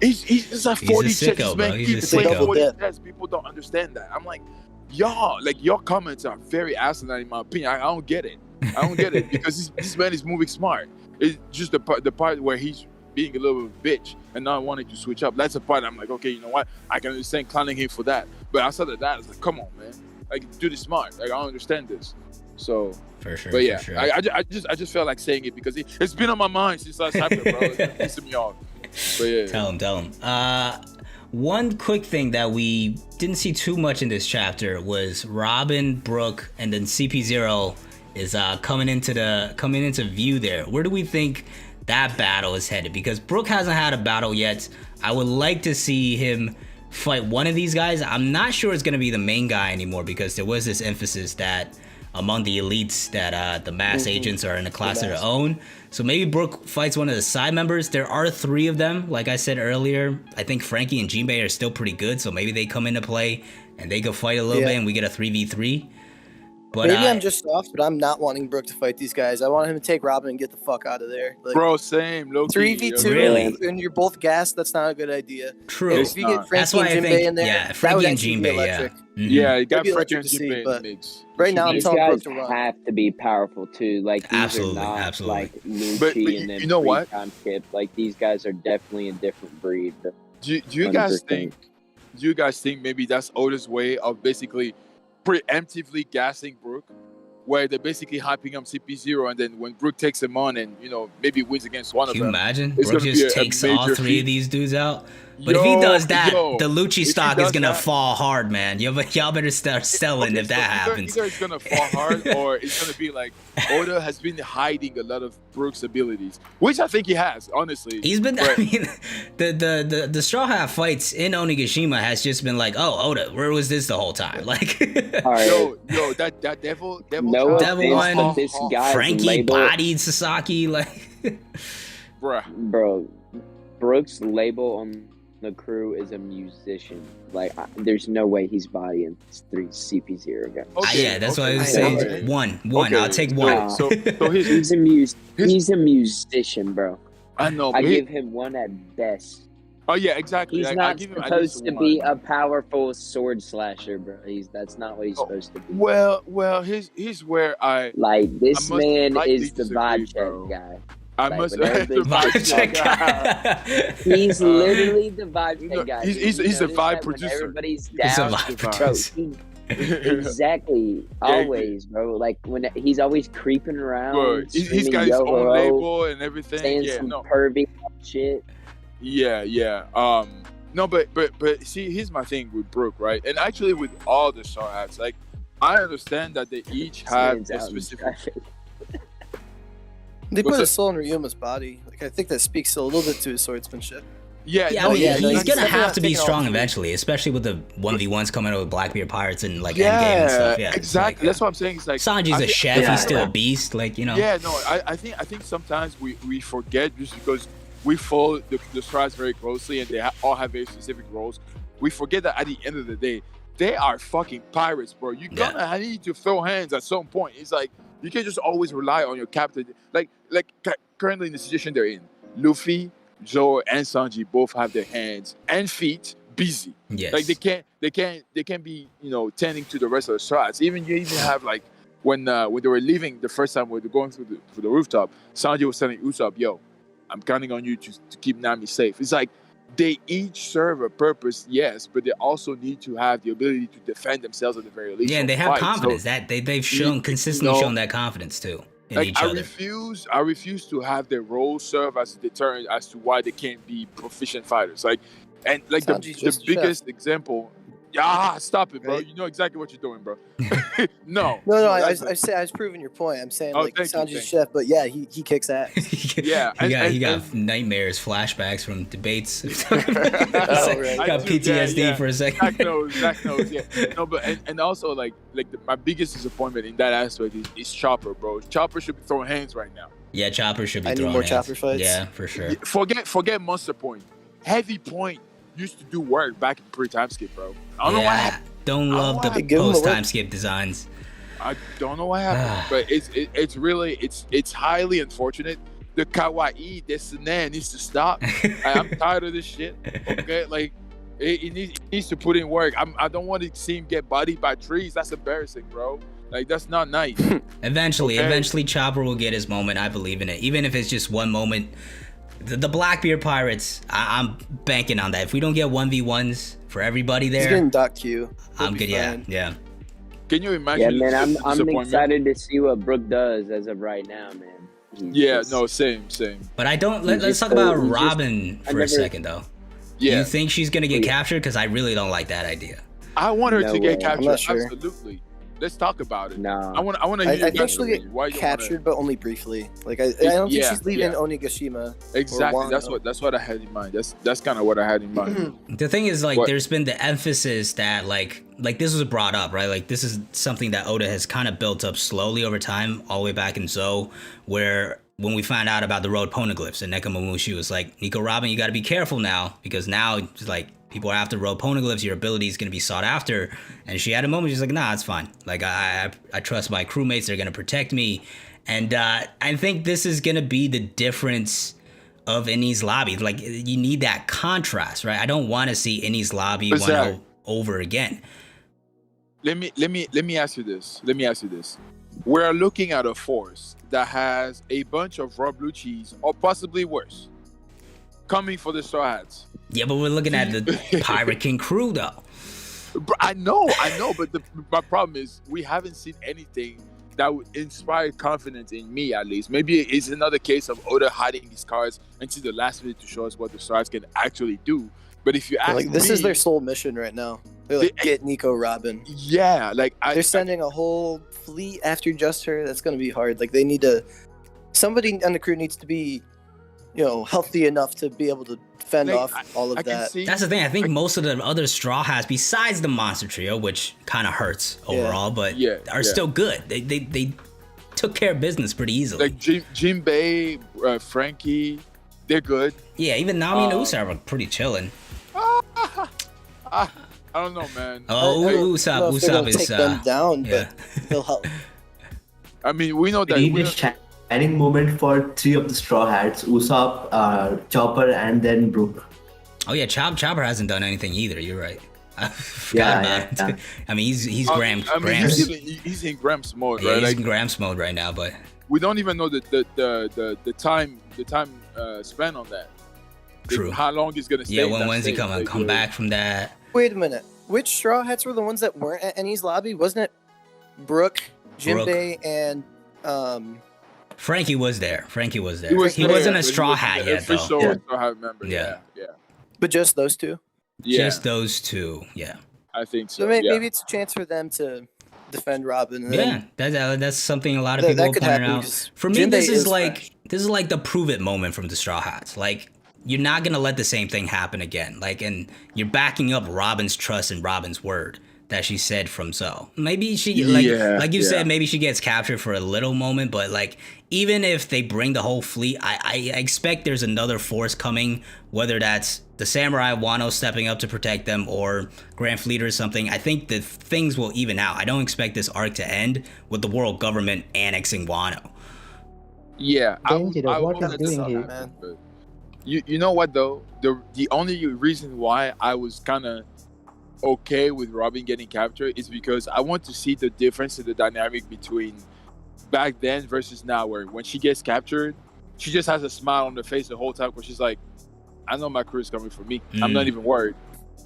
he's like 40 checks. This man keeps playing 40 checks. People don't understand that. I'm like, y'all, like your comments are very asinine in my opinion. I don't get it. I don't get it because this man is moving smart. It's just the part where he's being a little bit of a bitch and not wanting to switch up. That's the part I'm like, okay, you know what? I can understand clowning him for that. But outside of that, it's like, come on, man. Like, do this smart. Like, I don't understand this. So, for sure. But yeah, for sure. I just felt like saying it because it's been on my mind since last chapter, bro. It's pissing me off. But yeah. Tell him. One quick thing that we didn't see too much in this chapter was Robin, Brooke, and then CP0 is coming into view there. Where do we think that battle is headed? Because Brooke hasn't had a battle yet. I would like to see him fight one of these guys. I'm not sure it's going to be the main guy anymore because there was this emphasis that among the elites that the mass agents are in a class of their own. So maybe Brooke fights one of the side members. There are 3 of them. Like I said earlier, I think Frankie and Jinbei are still pretty good. So maybe they come into play and they could fight a little bit and we get a 3v3. But maybe I'm just soft, but I'm not wanting Brooke to fight these guys. I want him to take Robin and get the fuck out of there. Like, bro, same. 3v2, really? And you're both gassed. That's not a good idea. True. If you get Frankie and Jinbei in there, yeah, Frankie and Jinbei, electric. Yeah, you got It'd be Frankie electric and to see, Jinbei but in the mix. right now I'm These telling guys Brooke to run. have to be powerful too. Like these Absolutely, are not absolutely. like Lucci But and then you know what? three-time Kip. Like these guys are definitely a different breed. Do you guys 100%. think? Do you guys think maybe that's Oda's way of basically preemptively gassing Brooke, where they're basically hyping up CP0, and then when Brooke takes him on and maybe wins against one of them? Can you imagine? It's Brooke gonna just be a takes all 3 major of these dudes out. But if he does that, the Lucci stock is gonna fall hard, man. Y'all better start selling if that happens. Either it's gonna fall hard, or it's gonna be like Oda has been hiding a lot of Brooke's abilities, which I think he has. Honestly, He's been. But, I mean, the Straw Hat fights in Onigashima has just been like, oh, Oda, where was this the whole time? Like, All right. yo, that devil No Devil offense, one, but this guy's Frankie label, bodied Sasaki, like, bruh. bro. Brooks' label on the crew is a musician. Like, there's no way he's bodying 3 CP0 guys. yeah, that's what I was saying. Okay. One. Okay. I'll take one. Nah. So He's a musician, bro. I know. I But give him 1 at best. oh yeah, exactly. He's I not give him at least supposed to 1. be a powerful sword slasher, bro. That's not what he's supposed to be. Well, here's where I Like, this I must man slightly is the vibe disagree, check bro. guy. I Like, must whenever the they vibe talk check about- He's literally the vibe check No, guy. he's You a notice vibe that when producer. Everybody's He's a down. vibe Bro, producer. Exactly. Always, bro. Like, when he's always creeping around. Bro, he's screaming got his own yo-ho, label and everything. saying Yeah, some no. pervy shit. Yeah. No, but see, here's my thing with Brooke, right? And actually with all the Straw Hats, like, I understand that they each have Stands a out in specific. traffic. They What's put that? a soul in Ryuma's body. Like, I think that speaks a little bit to his swordsmanship. Yeah, Yeah, no, I mean, yeah, he's no, gonna he's definitely have not to be taking all strong 3. eventually, especially with the 1v1s coming out with Blackbeard Pirates and like Endgame yeah, and stuff. Yeah, it's exactly. like, That's what I'm saying. It's like Sanji's I a thi- chef. yeah. He's still a beast. Like, you know. Yeah, no, I think sometimes we forget just because we follow the Straw Hats very closely and they all have very specific roles. We forget that at the end of the day, they are fucking pirates, bro. You're gonna need to throw hands at some point. It's like you can't just always rely on your captain. Like currently in the situation they're in, Luffy, Zoro, and Sanji both have their hands and feet busy. Yes. Like they can't be tending to the rest of the shots. You even have like when they were leaving the first time when they were going through the rooftop, Sanji was telling Usopp, "Yo, I'm counting on you to keep Nami safe." It's like they each serve a purpose, yes, but they also need to have the ability to defend themselves at the very least. Yeah, and they have fight. confidence. So, that they've shown consistently shown that confidence too in each other. I refuse to have their roles serve as a deterrent as to why they can't be proficient fighters. Like, and like the biggest example. Yeah, stop it, bro. Right? You know exactly what you're doing, bro. No. I was proving your point. I'm saying Sanji's chef, but yeah, he kicks ass. Yeah, he got nightmares, flashbacks from debates. Got Got PTSD for a second. Zach knows. Yeah, no, but and also like my biggest disappointment in that aspect is Chopper, bro. Chopper should be throwing hands right now. Yeah, Chopper should be throwing need more hands. Chopper fights. Yeah, for sure. Forget Monster Point. Heavy Point used to do work back in pre-time skip, bro. I don't know what happened. Don't love the post-time skip designs. I don't know what happened, but it's really highly unfortunate. The kawaii desine needs to stop. I'm tired of this shit. Okay, like it needs to put in work. I don't want to see him get bodied by trees. That's embarrassing, bro. Like that's not nice. Eventually, Chopper will get his moment. I believe in it, even if it's just one moment. The Blackbeard Pirates, I'm banking on that. If we don't get 1v1s for everybody there, he's getting Doc Q. I'm good. Yeah. Can you imagine? Yeah, man, I'm excited to see what Brooke does as of right now, man. Same. But I don't. Let's talk about Robin for a second, though. Yeah. You think she's gonna get captured? Because I really don't like that idea. I want her to get captured. I'm not sure. Absolutely. Let's talk about it. No, I want to hear. I think she'll get captured, but only briefly. Like I don't think she's leaving Onigashima. Exactly. That's what I had in mind. That's kind of what I had in mind. The thing is, like, there's been the emphasis that like this was brought up, right? Like this is something that Oda has kind of built up slowly over time, all the way back in Zou, where when we found out about the road poneglyphs and Nekomamushi was like, Nico Robin, you got to be careful now because now it's like. People are after road poneglyphs. Your ability is going to be sought after. And she had a moment. She's like, nah, it's fine. Like, I trust my crewmates. They're going to protect me. And I think this is going to be the difference of Enies Lobby. Like, you need that contrast, right? I don't want to see Enies Lobby 1-0 over again. Let me ask you this. We're looking at a force that has a bunch of raw blue cheese, or possibly worse, coming for the Straw Hats. Yeah, but we're looking at the Pirate King crew, though. I know, but my problem is we haven't seen anything that would inspire confidence in me, at least. Maybe it's another case of Oda hiding these cards until the last minute to show us what the Straw Hats can actually do. But if you ask me, this is their sole mission right now. They're like, get Nico Robin. Yeah, like they're sending a whole fleet after just her. That's going to be hard. Like they need somebody on the crew needs to be, healthy enough to be able to fend off all of that. That's the thing. I think most of the other Straw Hats, besides the Monster Trio, which kind of hurts overall, but are still good. They took care of business pretty easily. Like Jinbei, Frankie, they're good. Yeah, even Nami and Usopp are pretty chilling. I don't know, man. Usopp is take them down, but he'll help. I mean, we know that. We need a shining moment for 3 of the Straw Hats: Usopp, Chopper, and then Brook. Oh yeah, Chopper hasn't done anything either. You're right. I forgot about it. I mean, he's Gramps. He's in Gramps mode, right? He's in Gramps mode right now, but we don't even know the time spent on that. True. How long he's gonna stay? Yeah, when's he come back from that? Wait a minute. Which Straw Hats were the ones that weren't at Enies Lobby? Wasn't it Brooke, Jinbei, and Frankie was there. He wasn't a Straw Hat yet, though. Straw Hat member. Yeah. But just those two? Yeah. Just those two, yeah. I think so. So maybe it's a chance for them to defend Robin. And that's something a lot of people pointed out. For me, this is like the prove it moment from the Straw Hats. Like, you're not gonna let the same thing happen again. Like, and you're backing up Robin's trust and Robin's word that she said from Zou. Maybe she like you said, maybe she gets captured for a little moment, but like even if they bring the whole fleet, I expect there's another force coming, whether that's the Samurai Wano stepping up to protect them or Grand Fleet or something. I think that things will even out. I don't expect this arc to end with the world government annexing Wano. Yeah, What are you doing here? You know what though? The only reason why I was kind of okay with Robin getting captured is because I want to see the difference in the dynamic between back then versus now, where when she gets captured, she just has a smile on her face the whole time because she's like, I know my crew is coming for me. I'm not even worried.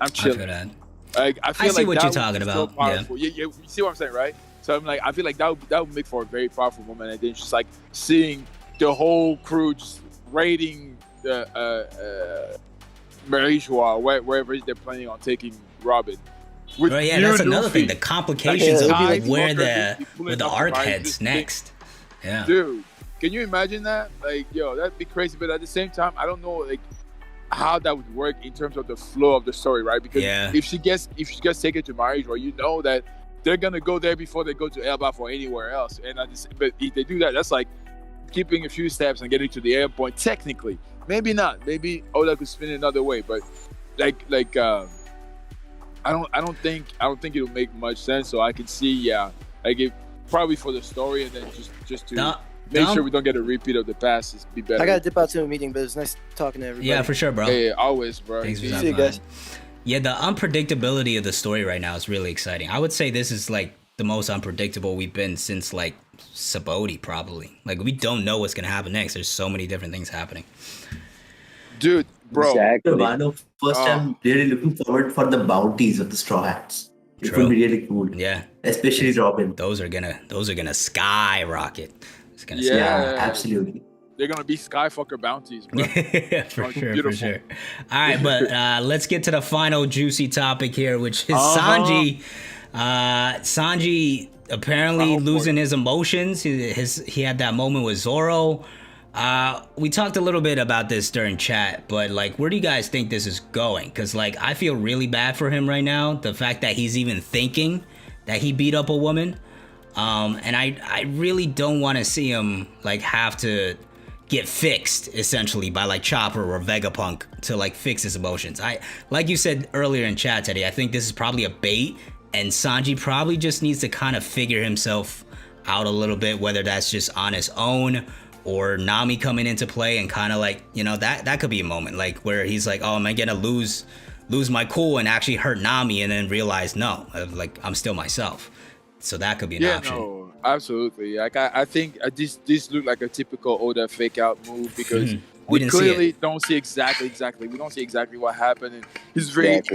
I'm I chilling. feel that. Like, I feel I see like what that you're would talking be so about. powerful. Yeah, you see what I'm saying, right? So I'm like, I feel like that would make for a very powerful moment, and then just like seeing the whole crew just raiding the Marie-Joie, wherever they're planning on taking Robin. With Bro, yeah, new that's another Luffy. thing. The complications Like, of yeah, where Skywalker where the pulling arc off the heads just next. Yeah. Dude, can you imagine that? Like, yo, that'd be crazy. But at the same time, I don't know, like, how that would work in terms of the flow of the story, right? Because Yeah. if she gets taken to marriage, well, you know that they're gonna go there before they go to Elbaf or anywhere else. And but if they do that, that's like keeping a few steps and getting to the airport. Technically, maybe not. Maybe Oda could spin it another way. But I don't think it'll make much sense. So I can see, like it probably for the story and then just to make sure we don't get a repeat of the past. Is be better. I gotta dip out to a meeting, but it's nice talking to everybody. Yeah, for sure, bro. Yeah, always, bro. Thanks for See stopping you by. guys. Yeah, the unpredictability of the story right now is really exciting. I would say this is like the most unpredictable we've been since like Sabaody, probably. Like we don't know what's gonna happen next. There's so many different things happening. Dude, bro. Exactly. Wano, first I'm really looking forward for the bounties of the Straw Hats. It True. will be really cool. Yeah, Especially Robin. those are gonna skyrocket. It's gonna Yeah. Yeah, absolutely. They're gonna be Skyfucker bounties, bro. for Oh, sure, beautiful. for sure. All right, but let's get to the final juicy topic here, which is Uh-huh. Sanji. Sanji apparently Oh, boy. losing his emotions. He had that moment with Zoro. We talked a little bit about this during chat, but like, where do you guys think this is going? Because like, I feel really bad for him right now. The fact that he's even thinking that he beat up a woman, and I really don't want to see him like have to get fixed essentially by like Chopper or Vegapunk to like fix his emotions. I like you said earlier in chat, Teddy, I think this is probably a bait, and Sanji probably just needs to kind of figure himself out a little bit, whether that's just on his own or Nami coming into play and kind of like, you know, that could be a moment like where he's like, oh, am I gonna lose my cool and actually hurt Nami, and then realize no, like I'm still myself. So that could be an option. No, absolutely. Like I think this looked like a typical Oda fake out move because We we didn't see clearly it. don't see exactly. We don't see exactly what happened, and he's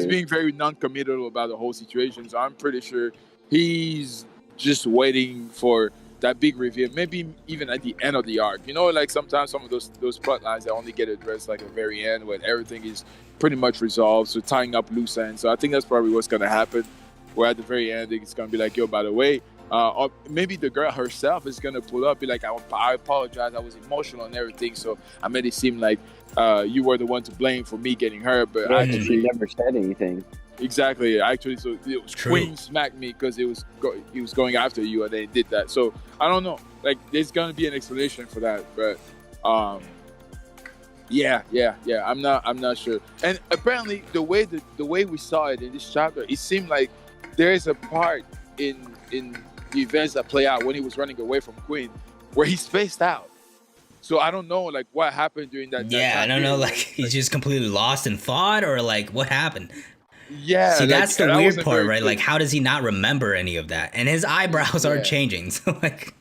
being very non-committal about the whole situation. So I'm pretty sure he's just waiting for that big reveal, maybe even at the end of the arc. You know, like sometimes some of those plot lines they only get addressed like at the very end when everything is pretty much resolved. So tying up loose ends. So I think that's probably what's gonna happen. Where at the very end it's gonna be like, yo, by the way, or maybe the girl herself is gonna pull up, be like, I apologize, I was emotional and everything, so I made it seem like you were the one to blame for me getting hurt, but Yeah, she actually, never said anything. exactly, actually, so it was True. Queen smacked me because he was going after you, and they did that. So I don't know, like there's gonna be an explanation for that, but yeah, I'm not sure. And apparently, the way we saw it in this chapter, it seemed like there is a part in the events that play out when he was running away from Queen where he spaced out. So I don't know like what happened during that. Yeah, that I don't time know, period. like he's just completely lost in thought, or like what happened? Yeah. See, like, that's the that weird wasn't part, very right? good. Like, how does he not remember any of that? And his eyebrows are Yeah. changing, so like,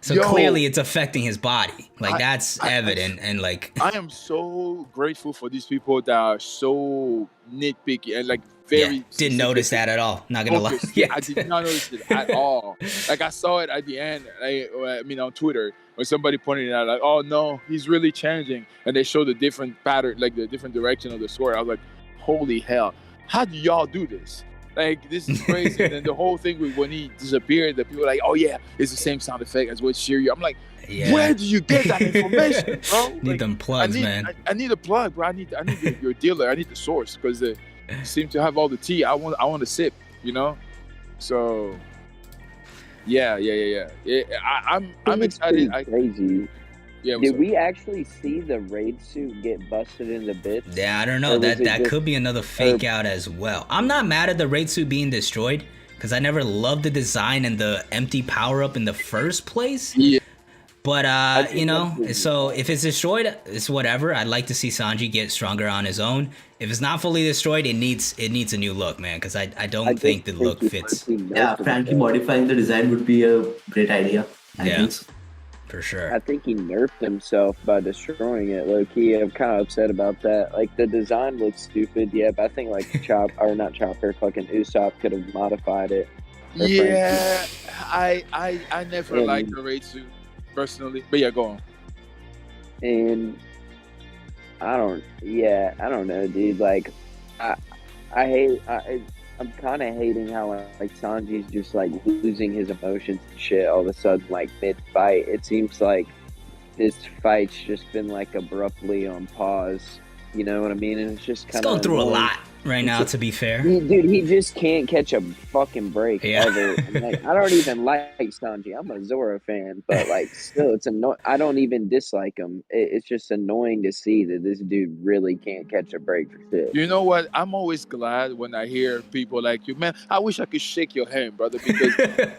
so Yo, clearly it's affecting his body. Like that's I- evident, and like, I am so grateful for these people that are so nitpicky and like very yeah, didn't notice that at all. Not gonna lie. focused. Yeah, I did not notice it at all. Like I saw it at the end. I mean, on Twitter, when somebody pointed it out, like, "Oh no, he's really changing," and they showed the different pattern, like the different direction of the sword. I was like, "Holy hell! How do y'all do this? Like, this is crazy." And then the whole thing with when he disappeared, the people were like, "Oh yeah, it's the same sound effect as what Shiryu." I'm like, Yeah. "Where do you get that information, bro?" Need Like, them plugs, man. I need a plug, bro. I need your dealer. I need the source because they seem to have all the tea. I want to sip, you know. So, yeah. I'm It's excited. pretty crazy. Yeah. what's Did up? we actually see the raid suit get busted into bits? Yeah, I don't Or know. was That it that just- could be another fake out as well. I'm not mad at the raid suit being destroyed because I never loved the design and the empty power up in the first place. Yeah. But think that's so if it's destroyed, it's whatever. I'd like to see Sanji get stronger on his own. If it's not fully destroyed, it needs a new look, man, because I don't think the look fits. Yeah, frankly, modifying the design would be a great idea. I Yeah. think so. For sure. I think he nerfed himself by destroying it. Low key, I'm kind of upset about that. Like the design looks stupid, yeah, but I think like fucking Usopp could have modified it. Or Yeah, I never And- liked the raid suit personally, but yeah, go on. And I don't know, dude. Like, I'm kind of hating how like Sanji's just like losing his emotions and shit all of a sudden, like mid fight. It seems like this fight's just been like abruptly on pause. You know what I mean? And it's just He's kind of going through a lot right now, to be fair. He just can't catch a fucking break Yeah. ever. And, like, I don't even like Sanji. I'm a Zoro fan, but like still, it's annoying. I don't even dislike him. It's just annoying to see that this dude really can't catch a break for shit. You know what? I'm always glad when I hear people like you. Man, I wish I could shake your hand, brother, because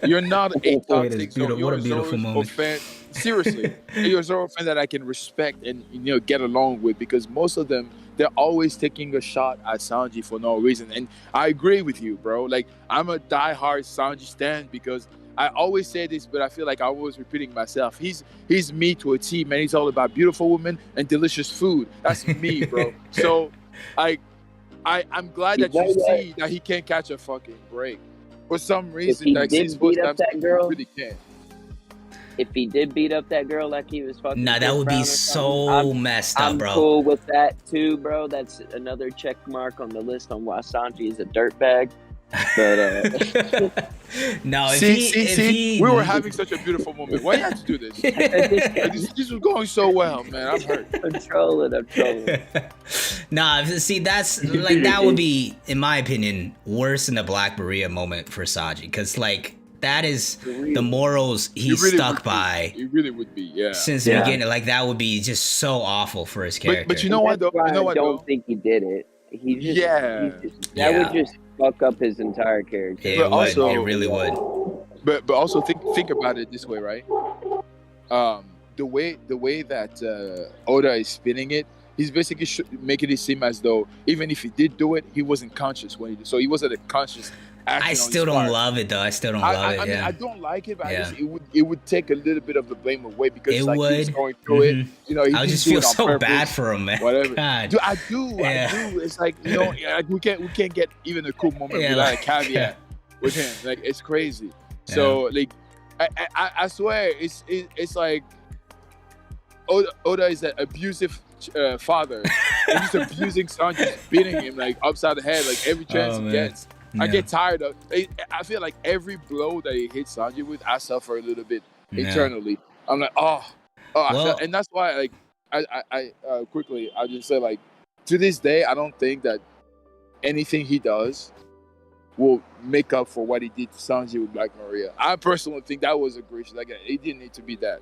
you're not a It is toxic Zoro. beautiful. You're What a a beautiful Zoro moment. fan. Seriously, you're a Zoro fan that I can respect and get along with, because most of them, they're always taking a shot at Sanji for no reason. And I agree with you, bro. Like, I'm a diehard Sanji stan because I always say this, but I feel like I was repeating myself. He's me to a T, man. He's all about beautiful women and delicious food. That's me, bro. So I'm glad that you see that he can't catch a fucking break. For some reason, he like did he's supposed beat to up that girl- really can't. If he did beat up that girl like he was fucking, Nah, that Chris would Brown be or so something, messed up, I'm bro. cool with that too, bro. That's another check mark on the list on why Sanji is a dirtbag. But No, if See, he we were having such a beautiful moment. Why you have to do this? Like, this was going so well, man. I'm hurt. I'm trolling. Nah, see, that's like, that would be, in my opinion, worse than the Black Maria moment for Sanji, because like that is the morals he's really stuck would be. by It really would be, yeah. since the Yeah. beginning. Like, that would be just so awful for his character. But you know what, though? That's why You know I what, don't though? think he did it. He just, Yeah. that Yeah. would just fuck up his entire character. it But would, also- it really would. But also think about it this way, right? The way that Oda is spinning it, he's basically making it seem as though even if he did do it, he wasn't conscious when he did. So he wasn't a conscious action I on still his don't part. love it though. I still don't love I it. mean, Yeah. I don't like it, but Yeah. I just, it would take a little bit of the blame away because It it's like he was would. going through it. Mhm. You know, he I would didn't just do feel it on so purpose, bad for him, man. Whatever. God. Dude, I do. Yeah. It's like, like we can't get even a cool moment Yeah, without like- a caveat with him. Like, it's crazy. So like, I swear it's like Oda is an abusive father. And he's abusing Sanji, just beating him like upside the head like every chance Oh, he man. gets. I Yeah. get tired of. I feel like every blow that he hits Sanji with, I suffer a little bit Yeah. internally. I'm like, I Well- feel, and that's why, like, I quickly, I just say, like, to this day, I don't think that anything he does will make up for what he did to Sanji with Black Maria. I personally think that was egregious. Like, it didn't need to be that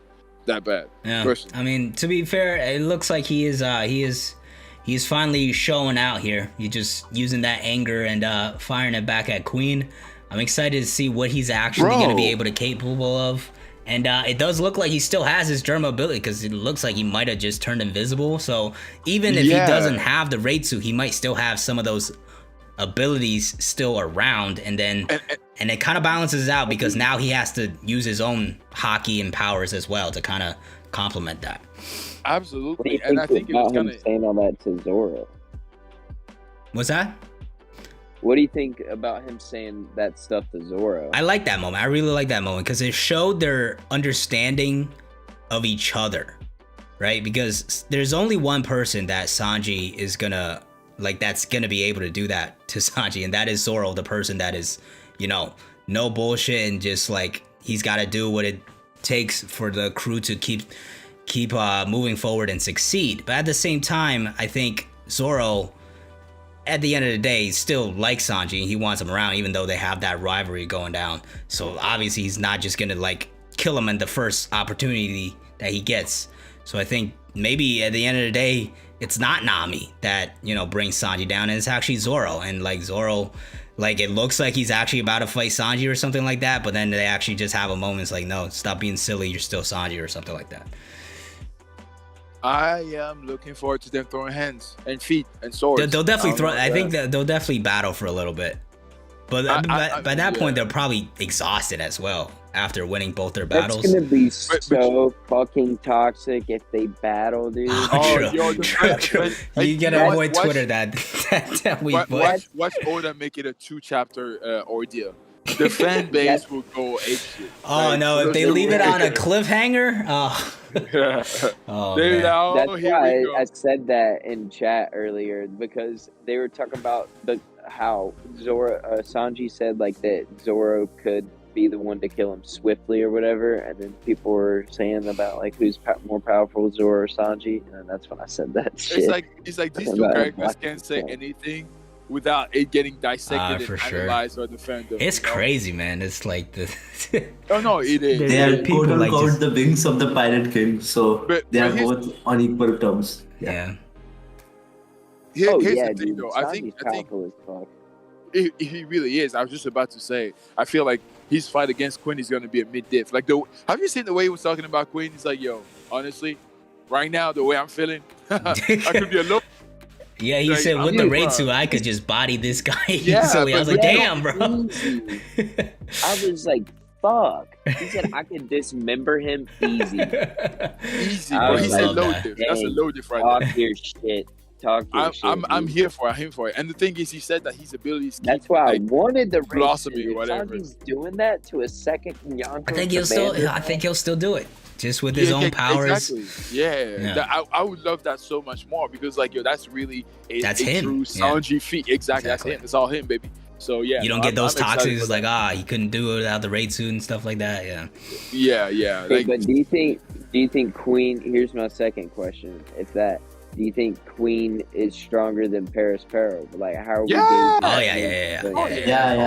bad. Yeah. Personally. I mean, to be fair, it looks like he's finally showing out here. He's just using that anger and firing it back at Queen. I'm excited to see what he's actually Bro. going to be able to capable of. And it does look like he still has his Germa ability, because it looks like he might have just turned invisible. So even if Yeah. he doesn't have the raid suit, he might still have some of those abilities still around. And then and it kind of balances out, because now he has to use his own hockey and powers as well to kind of complement that. What do Absolutely. you And I think it was about him kind of. saying all that to Zoro? What's that? What do you think about him saying that stuff to Zoro? I like that moment. I really like that moment because it showed their understanding of each other, right? Because there's only one person that Sanji is gonna, like, that's gonna be able to do that to Sanji, and that is Zoro, the person that is, no bullshit, and just like, he's got to do what it takes for the crew to keep moving forward and succeed. But at the same time, I think Zoro, at the end of the day, still likes Sanji and he wants him around, even though they have that rivalry going down. So obviously he's not just gonna like kill him in the first opportunity that he gets. So I think maybe at the end of the day, it's not Nami that, brings Sanji down, and it's actually Zoro. And like Zoro Like it looks like he's actually about to fight Sanji or something like that, but then they actually just have a moment. It's like, no, stop being silly. You're still Sanji or something like that. I am looking forward to them throwing hands and feet and swords. They'll definitely throw. I think that they'll definitely battle for a little bit, but by that point they're probably exhausted as well after winning both their battles. That's gonna be so fucking toxic if they battle, dude. True. You gotta avoid Twitter that week. Watch Oda make it a 2-chapter ordeal. The fan base will go apeshit. Oh no! If they leave it on a cliffhanger, oh man. That's why I said that in chat earlier, because they were talking about how Sanji said like that Zoro could be the one to kill him swiftly or whatever, and then people were saying about like who's more powerful, Zoro or Sanji, and that's when I said that shit. It's like these two characters can't say anything without it getting dissected and analyzed or defended. It's crazy, man. It's like the oh no, it is. They are quote unquote the wings of the Pirate King, so they are both on equal terms. Yeah. Here's the thing, dude, though. Sanji's I think powerful as fuck. he really is. I was just about to say. I feel like his fight against Queen is going to be a mid-diff. Like have you seen the way he was talking about Queen? He's like, yo, honestly, right now the way I'm feeling, I could be a little. Yeah, he said with the raid suit, I could just body this guy easily. I was like, damn, bro. I was like, fuck. He said I could dismember him easy. Easy, bro. He said low diff. That's a low diff right there. Talk your shit. I'm here for it. And the thing is, he said that his abilities. That's why I wanted the blossoming or whatever. He's doing that to a second Yonko. I think he'll still do it. Just with his own powers. Exactly. Yeah. I would love that so much more because, like, yo, that's really a him. True Sanji feat. Exactly. That's him. It's all him, baby. So, yeah. You don't get those toxics like, he couldn't do it without the raid suit and stuff like that. Yeah. Yeah. Hey, but do you think Queen, here's my second question. Do you think Queen is stronger than Paris Sparrow? Like, how are we doing? Oh, yeah.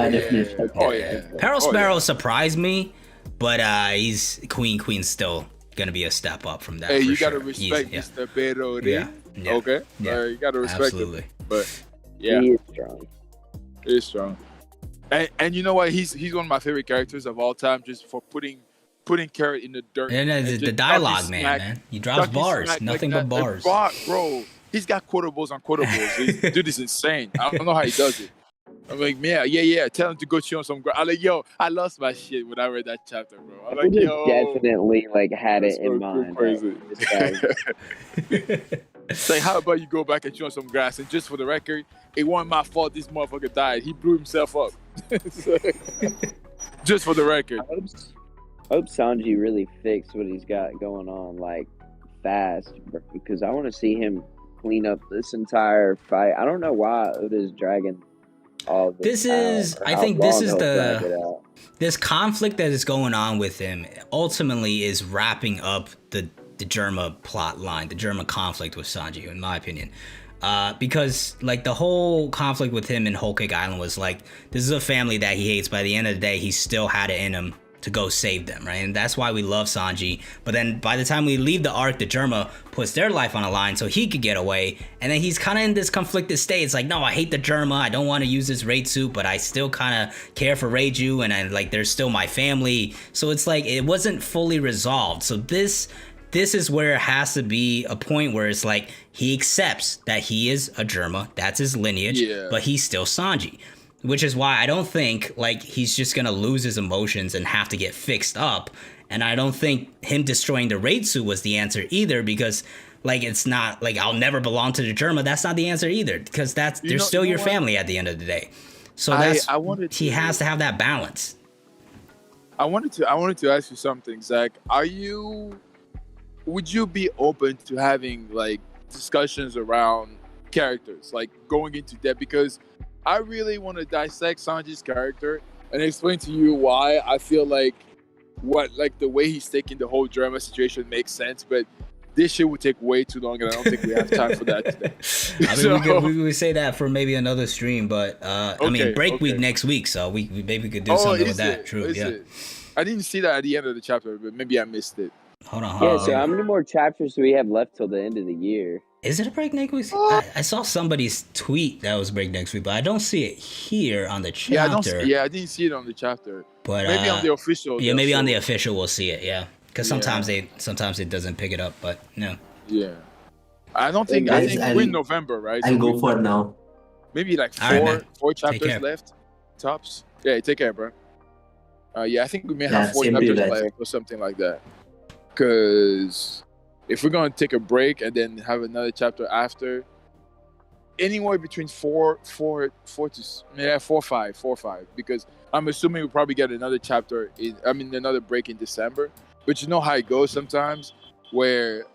Definitely. Oh, yeah. Paris Sparrow surprised me, but he's Queen's still gonna be a step up from that. Hey, you gotta respect Mr. Pero. Yeah. Okay. Yeah. You gotta respect him. But yeah, he is strong. He is strong. And you know what? He's one of my favorite characters of all time, just for putting Carrot in the dirt. And the dialogue, man. He drops bars, nothing but bars. Bro, he's got quotables on quotables. This dude is insane. I don't know how he does it. I'm like, yeah. Tell him to go chill on some grass. I'm like, yo, I lost my shit when I read that chapter, bro. I'm like, yo, definitely like had it in mind. Crazy. It's like, how about you go back and chill on some grass? And just for the record, it wasn't my fault this motherfucker died. He blew himself up. Just for the record. I hope Sanji really fixed what he's got going on, like, fast, bro, because I want to see him clean up this entire fight. I don't know why Oda's dragging all this. I think this is this conflict that is going on with him ultimately is wrapping up the Germa plot line, the Germa conflict with Sanji, in my opinion. Because like the whole conflict with him in Whole Cake Island was like, this is a family that he hates. By the end of the day, he still had it in him to go save them, right? And that's why we love Sanji. But then by the time we leave the arc, the Germa puts their life on the line so he could get away. And then he's kind of in this conflicted state. It's like, no, I hate the Germa. I don't want to use this raid suit, but I still kind of care for Reiju, and I like they're still my family. So it's like it wasn't fully resolved. So this is where it has to be a point where it's like he accepts that he is a Germa, that's his lineage, but he's still Sanji. Which is why I don't think like he's just gonna lose his emotions and have to get fixed up. And I don't think him destroying the raid suit was the answer either, because like it's not like I'll never belong to the Germa. That's not the answer either, because they're still your family at the end of the day. So he has to have that balance. I wanted to ask you something, Zach. Would you be open to having like discussions around characters, like going into depth? Because I really want to dissect Sanji's character and explain to you why I feel like the way he's taking the whole drama situation makes sense, but this shit would take way too long, and I don't think we have time for that today. I mean, we would say that for maybe another stream, but I mean, break week next week, so we maybe could do something with that. True, yeah. I didn't see that at the end of the chapter, but maybe I missed it. Hold on. Yeah, so how many more chapters do we have left till the end of the year? Is it a break next week? I saw somebody's tweet that was break next week, but I don't see it here on the chapter. I didn't see it on the chapter. But maybe on the official. Yeah, maybe on the official we'll see it. Yeah, because sometimes Yeah. sometimes it doesn't pick it up, but no. Yeah. I think we're in November, right? I'll go for it now. Maybe like All right, man. four Take chapters care. left, tops. Yeah, take care, bro. Yeah, I think we may Yeah, have 4 same to you chapters guys. left or something like that. Because if we're gonna take a break and then have another chapter after, anywhere between 4 to 4 5. Because I'm assuming we'll probably get another chapter another break in December. But you know how it goes sometimes, where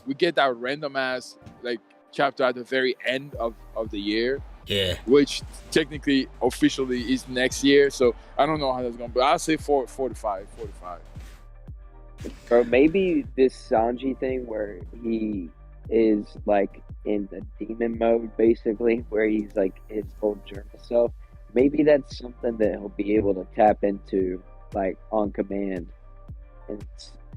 we get that random ass like chapter at the very end of the year. Yeah. Which technically, officially, is next year. So I don't know how that's going, but I'll say 4 to 5. Or maybe this Sanji thing where he is like in the demon mode, basically, where he's like his old German self. Maybe that's something that he'll be able to tap into, like on command. And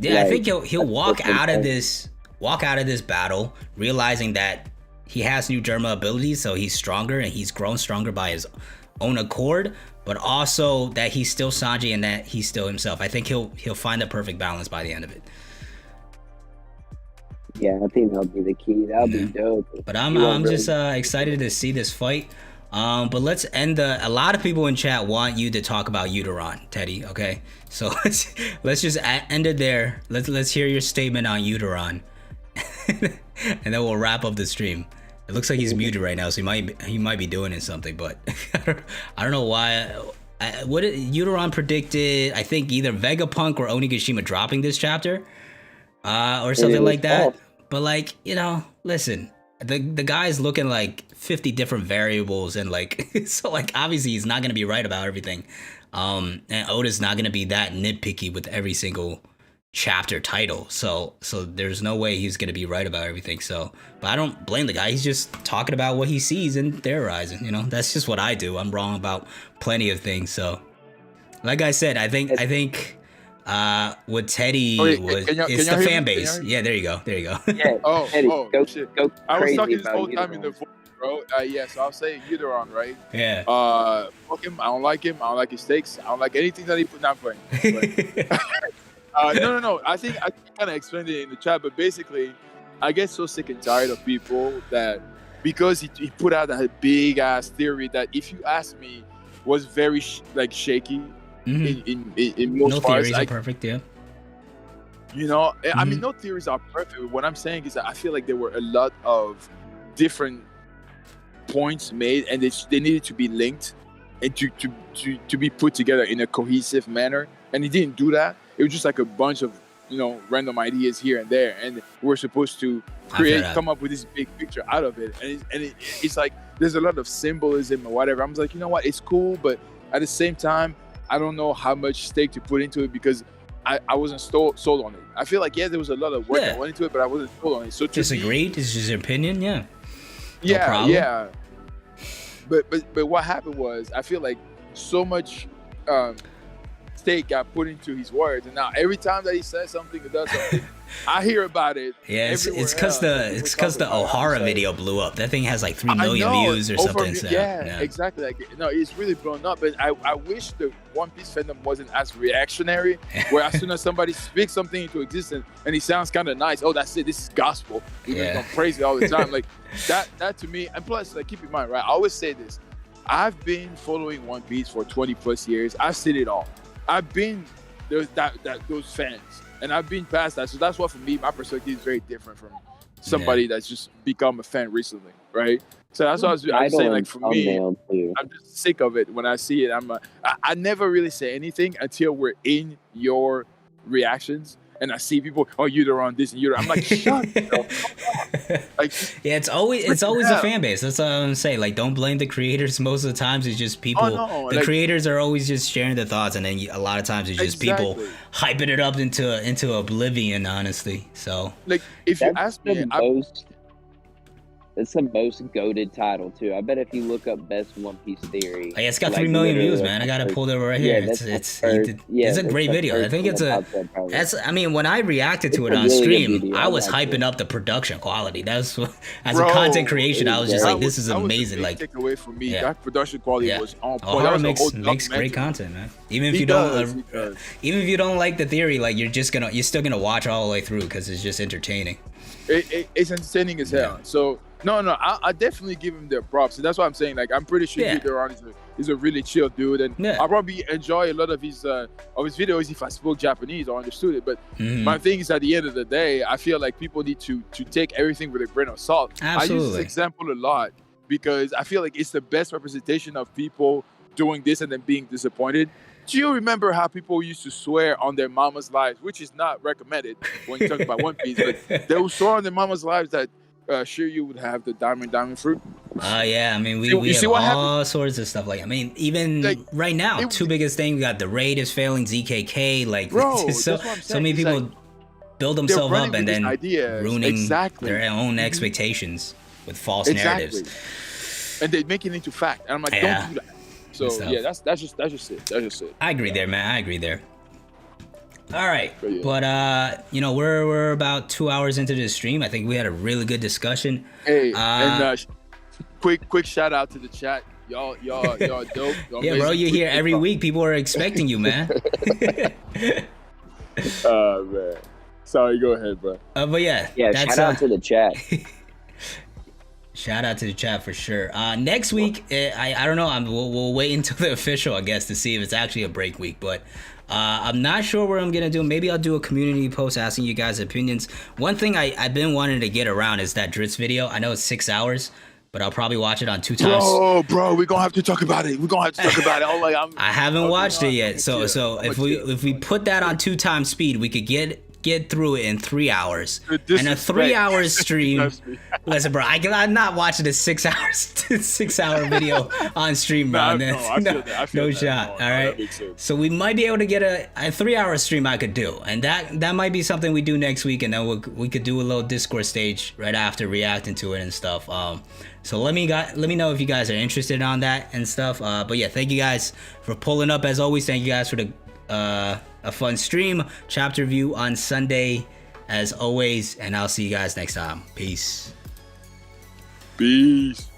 Yeah, I think he'll that's walk what out of they- this battle realizing that he has new Germa abilities, so he's stronger and he's grown stronger by his own accord, but also that he's still Sanji and that he's still himself. I think he'll find the perfect balance by the end of it. Yeah, I think that'll be the key. That'll be dope. But You I'm won't just really- excited to see this fight. But let's end a lot of people in chat want you to talk about Uteron, Teddy. Okay, so let's just end it there. Let's hear your statement on Uteron, and then we'll wrap up the stream. It looks like he's muted right now, so he might be doing it something, but I don't know why. What Uteron predicted? I think either Vegapunk or Onigashima dropping this chapter, or something like that. But like, listen, the guy's looking like 50 different variables, and like so like obviously he's not gonna be right about everything. And Oda's not gonna be that nitpicky with every single chapter title, so there's no way he's gonna be right about everything. So, but I don't blame the guy. He's just talking about what he sees and theorizing. That's just what I do. I'm wrong about plenty of things. So, like I said, I think what Teddy was it's the fan base. Yeah, there you go. Yeah, Oh, Eddie, go shit. go I was crazy talking this about whole time in the Uteron. voice, bro. Yeah, so I'll say Uteron, right? Yeah. Fuck him. I don't like him. I don't like his takes. I don't like anything that he put down playing. No. I think I kind of explained it in the chat, but basically, I get so sick and tired of people that because he put out that big ass theory that, if you ask me, was very shaky in most No parts. theories are perfect. Yeah. I mean, no theories are perfect. What I'm saying is that I feel like there were a lot of different points made, and they needed to be linked and to be put together in a cohesive manner. And he didn't do that. It was just like a bunch of random ideas here and there, and we're supposed to come up with this big picture out of it. And it's like there's a lot of symbolism or whatever. I'm like, you know what? It's cool, but at the same time, I don't know how much stake to put into it because I wasn't sold on it. I feel like there was a lot of work that went into it, but I wasn't sold on it. So Disagreed? This is just your opinion? Yeah. Yeah. But what happened was, I feel like so much stake got put into his words, and now every time that he says something or does something, I hear about it. Yeah, it's because the O'Hara video blew up. That thing has like 3 million views or something. So, yeah, exactly. Like, it's really blown up. And I wish the One Piece fandom wasn't as reactionary, where as soon as somebody speaks something into existence and he sounds kind of nice, oh, that's it. This is gospel. We're gonna praise it all the time. Like that to me. And plus, like, keep in mind, right? I always say this. I've been following One Piece for 20 plus years. I've seen it all. I've been those fans, and I've been past that. So that's why, for me, my perspective is very different from somebody that's just become a fan recently, right? So that's what I was saying. Like, for me, I'm just sick of it when I see it. I never really say anything until we're in your reactions, and I see people, oh, you're on this and you're. I'm like, shut up. Like, yeah, it's always a fan base. That's what I'm saying. Like, don't blame the creators. Most of the times, it's just people. The creators are always just sharing their thoughts, and then a lot of times it's just people hyping it up into oblivion. Honestly, so like, if you ask me, It's the most goated title too. I bet if you look up best One Piece theory, Hey, it's got like, 3 million literally, views, like, man. I gotta first- pull it right yeah, here. that's It's the first- yeah, it's a that's great the video. I first think one it's that a pops up, probably. that's. I mean, when I reacted to It's it a on really good stream, video. I was I like hyping it. up the production quality. That's what, as Bro, a content creation, I was just that like, this is that was the amazing. big Like, takeaway for me. Yeah. That production quality yeah, was on point. That Ohara was a whole makes great documentary. content, man. Even if He you does, don't, he does. even if you don't like the theory, like you're still gonna watch all the way through because it's just entertaining. It's entertaining as hell. Yeah. So I definitely give him their props, and that's what I'm saying. Like, I'm pretty sure Yeah. Yuderon is a really chill dude, and Yeah. I'll probably enjoy a lot of his videos if I spoke Japanese or understood it. But Mhm. my thing is, at the end of the day, I feel like people need to take everything with a grain of salt. I use Absolutely. this example a lot because I feel like it's the best representation of people doing this and then being disappointed. Do you remember how people used to swear on their mama's lives, which is not recommended when you talk about One Piece, but they would swear on their mama's lives that Shiryu would have the diamond fruit? Oh yeah, I mean we You have see what all sorts of stuff. Like I mean, even Like, right now, it- two biggest things we got the raid is failing, ZKK. Like Bro, so that's what I'm so saying. many It's people like, build they're themselves running up and with these then ideas. ruining Exactly. their own expectations with false Exactly. narratives. And they make it into fact. And I'm like, Yeah. don't do that. So Good stuff. yeah, that's just it. That's just it. I agree there, man. I agree there. All right, But yeah. but you know we're about 2 hours into the stream. I think we had a really good discussion. Hey, Uh, and quick shout out to the chat. Y'all dope. Y'all Yeah, bro, amazing. you're here Quick every talk. week. People are expecting you, man. Man. Sorry, go ahead, bro. But yeah, Yeah, that's, shout out to the chat. shout out to the chat for sure. Next week, I don't know. We'll wait until the official, I guess, to see if it's actually a break week. But I'm not sure what I'm gonna do. Maybe I'll do a community post asking you guys' opinions. One thing I've been wanting to get around is that Dritz video. I know it's 6 hours, but I'll probably watch it on 2 times. Bro, we're gonna have to talk about it. I'm like, I haven't watched it yet. So I'm if chill. we put that on 2 times speed, we could get through it in 3 hours. This And a is 3 hour fake. stream. Trust me. Listen, bro, I'm not watching a 6 hours 6 hour video on stream, bro. Nah, And then- no, I feel that. I feel no that. shot. No, All that right. makes sense. So we might be able to get a 3 hour stream I could do, and that might be something we do next week, and then we could do a little Discord stage right after reacting to it and stuff. So let me know if you guys are interested on that and stuff. But yeah, thank you guys for pulling up as always. Thank you guys for the a fun stream. Chapter view on Sunday as always, and I'll see you guys next time. Peace. Peace.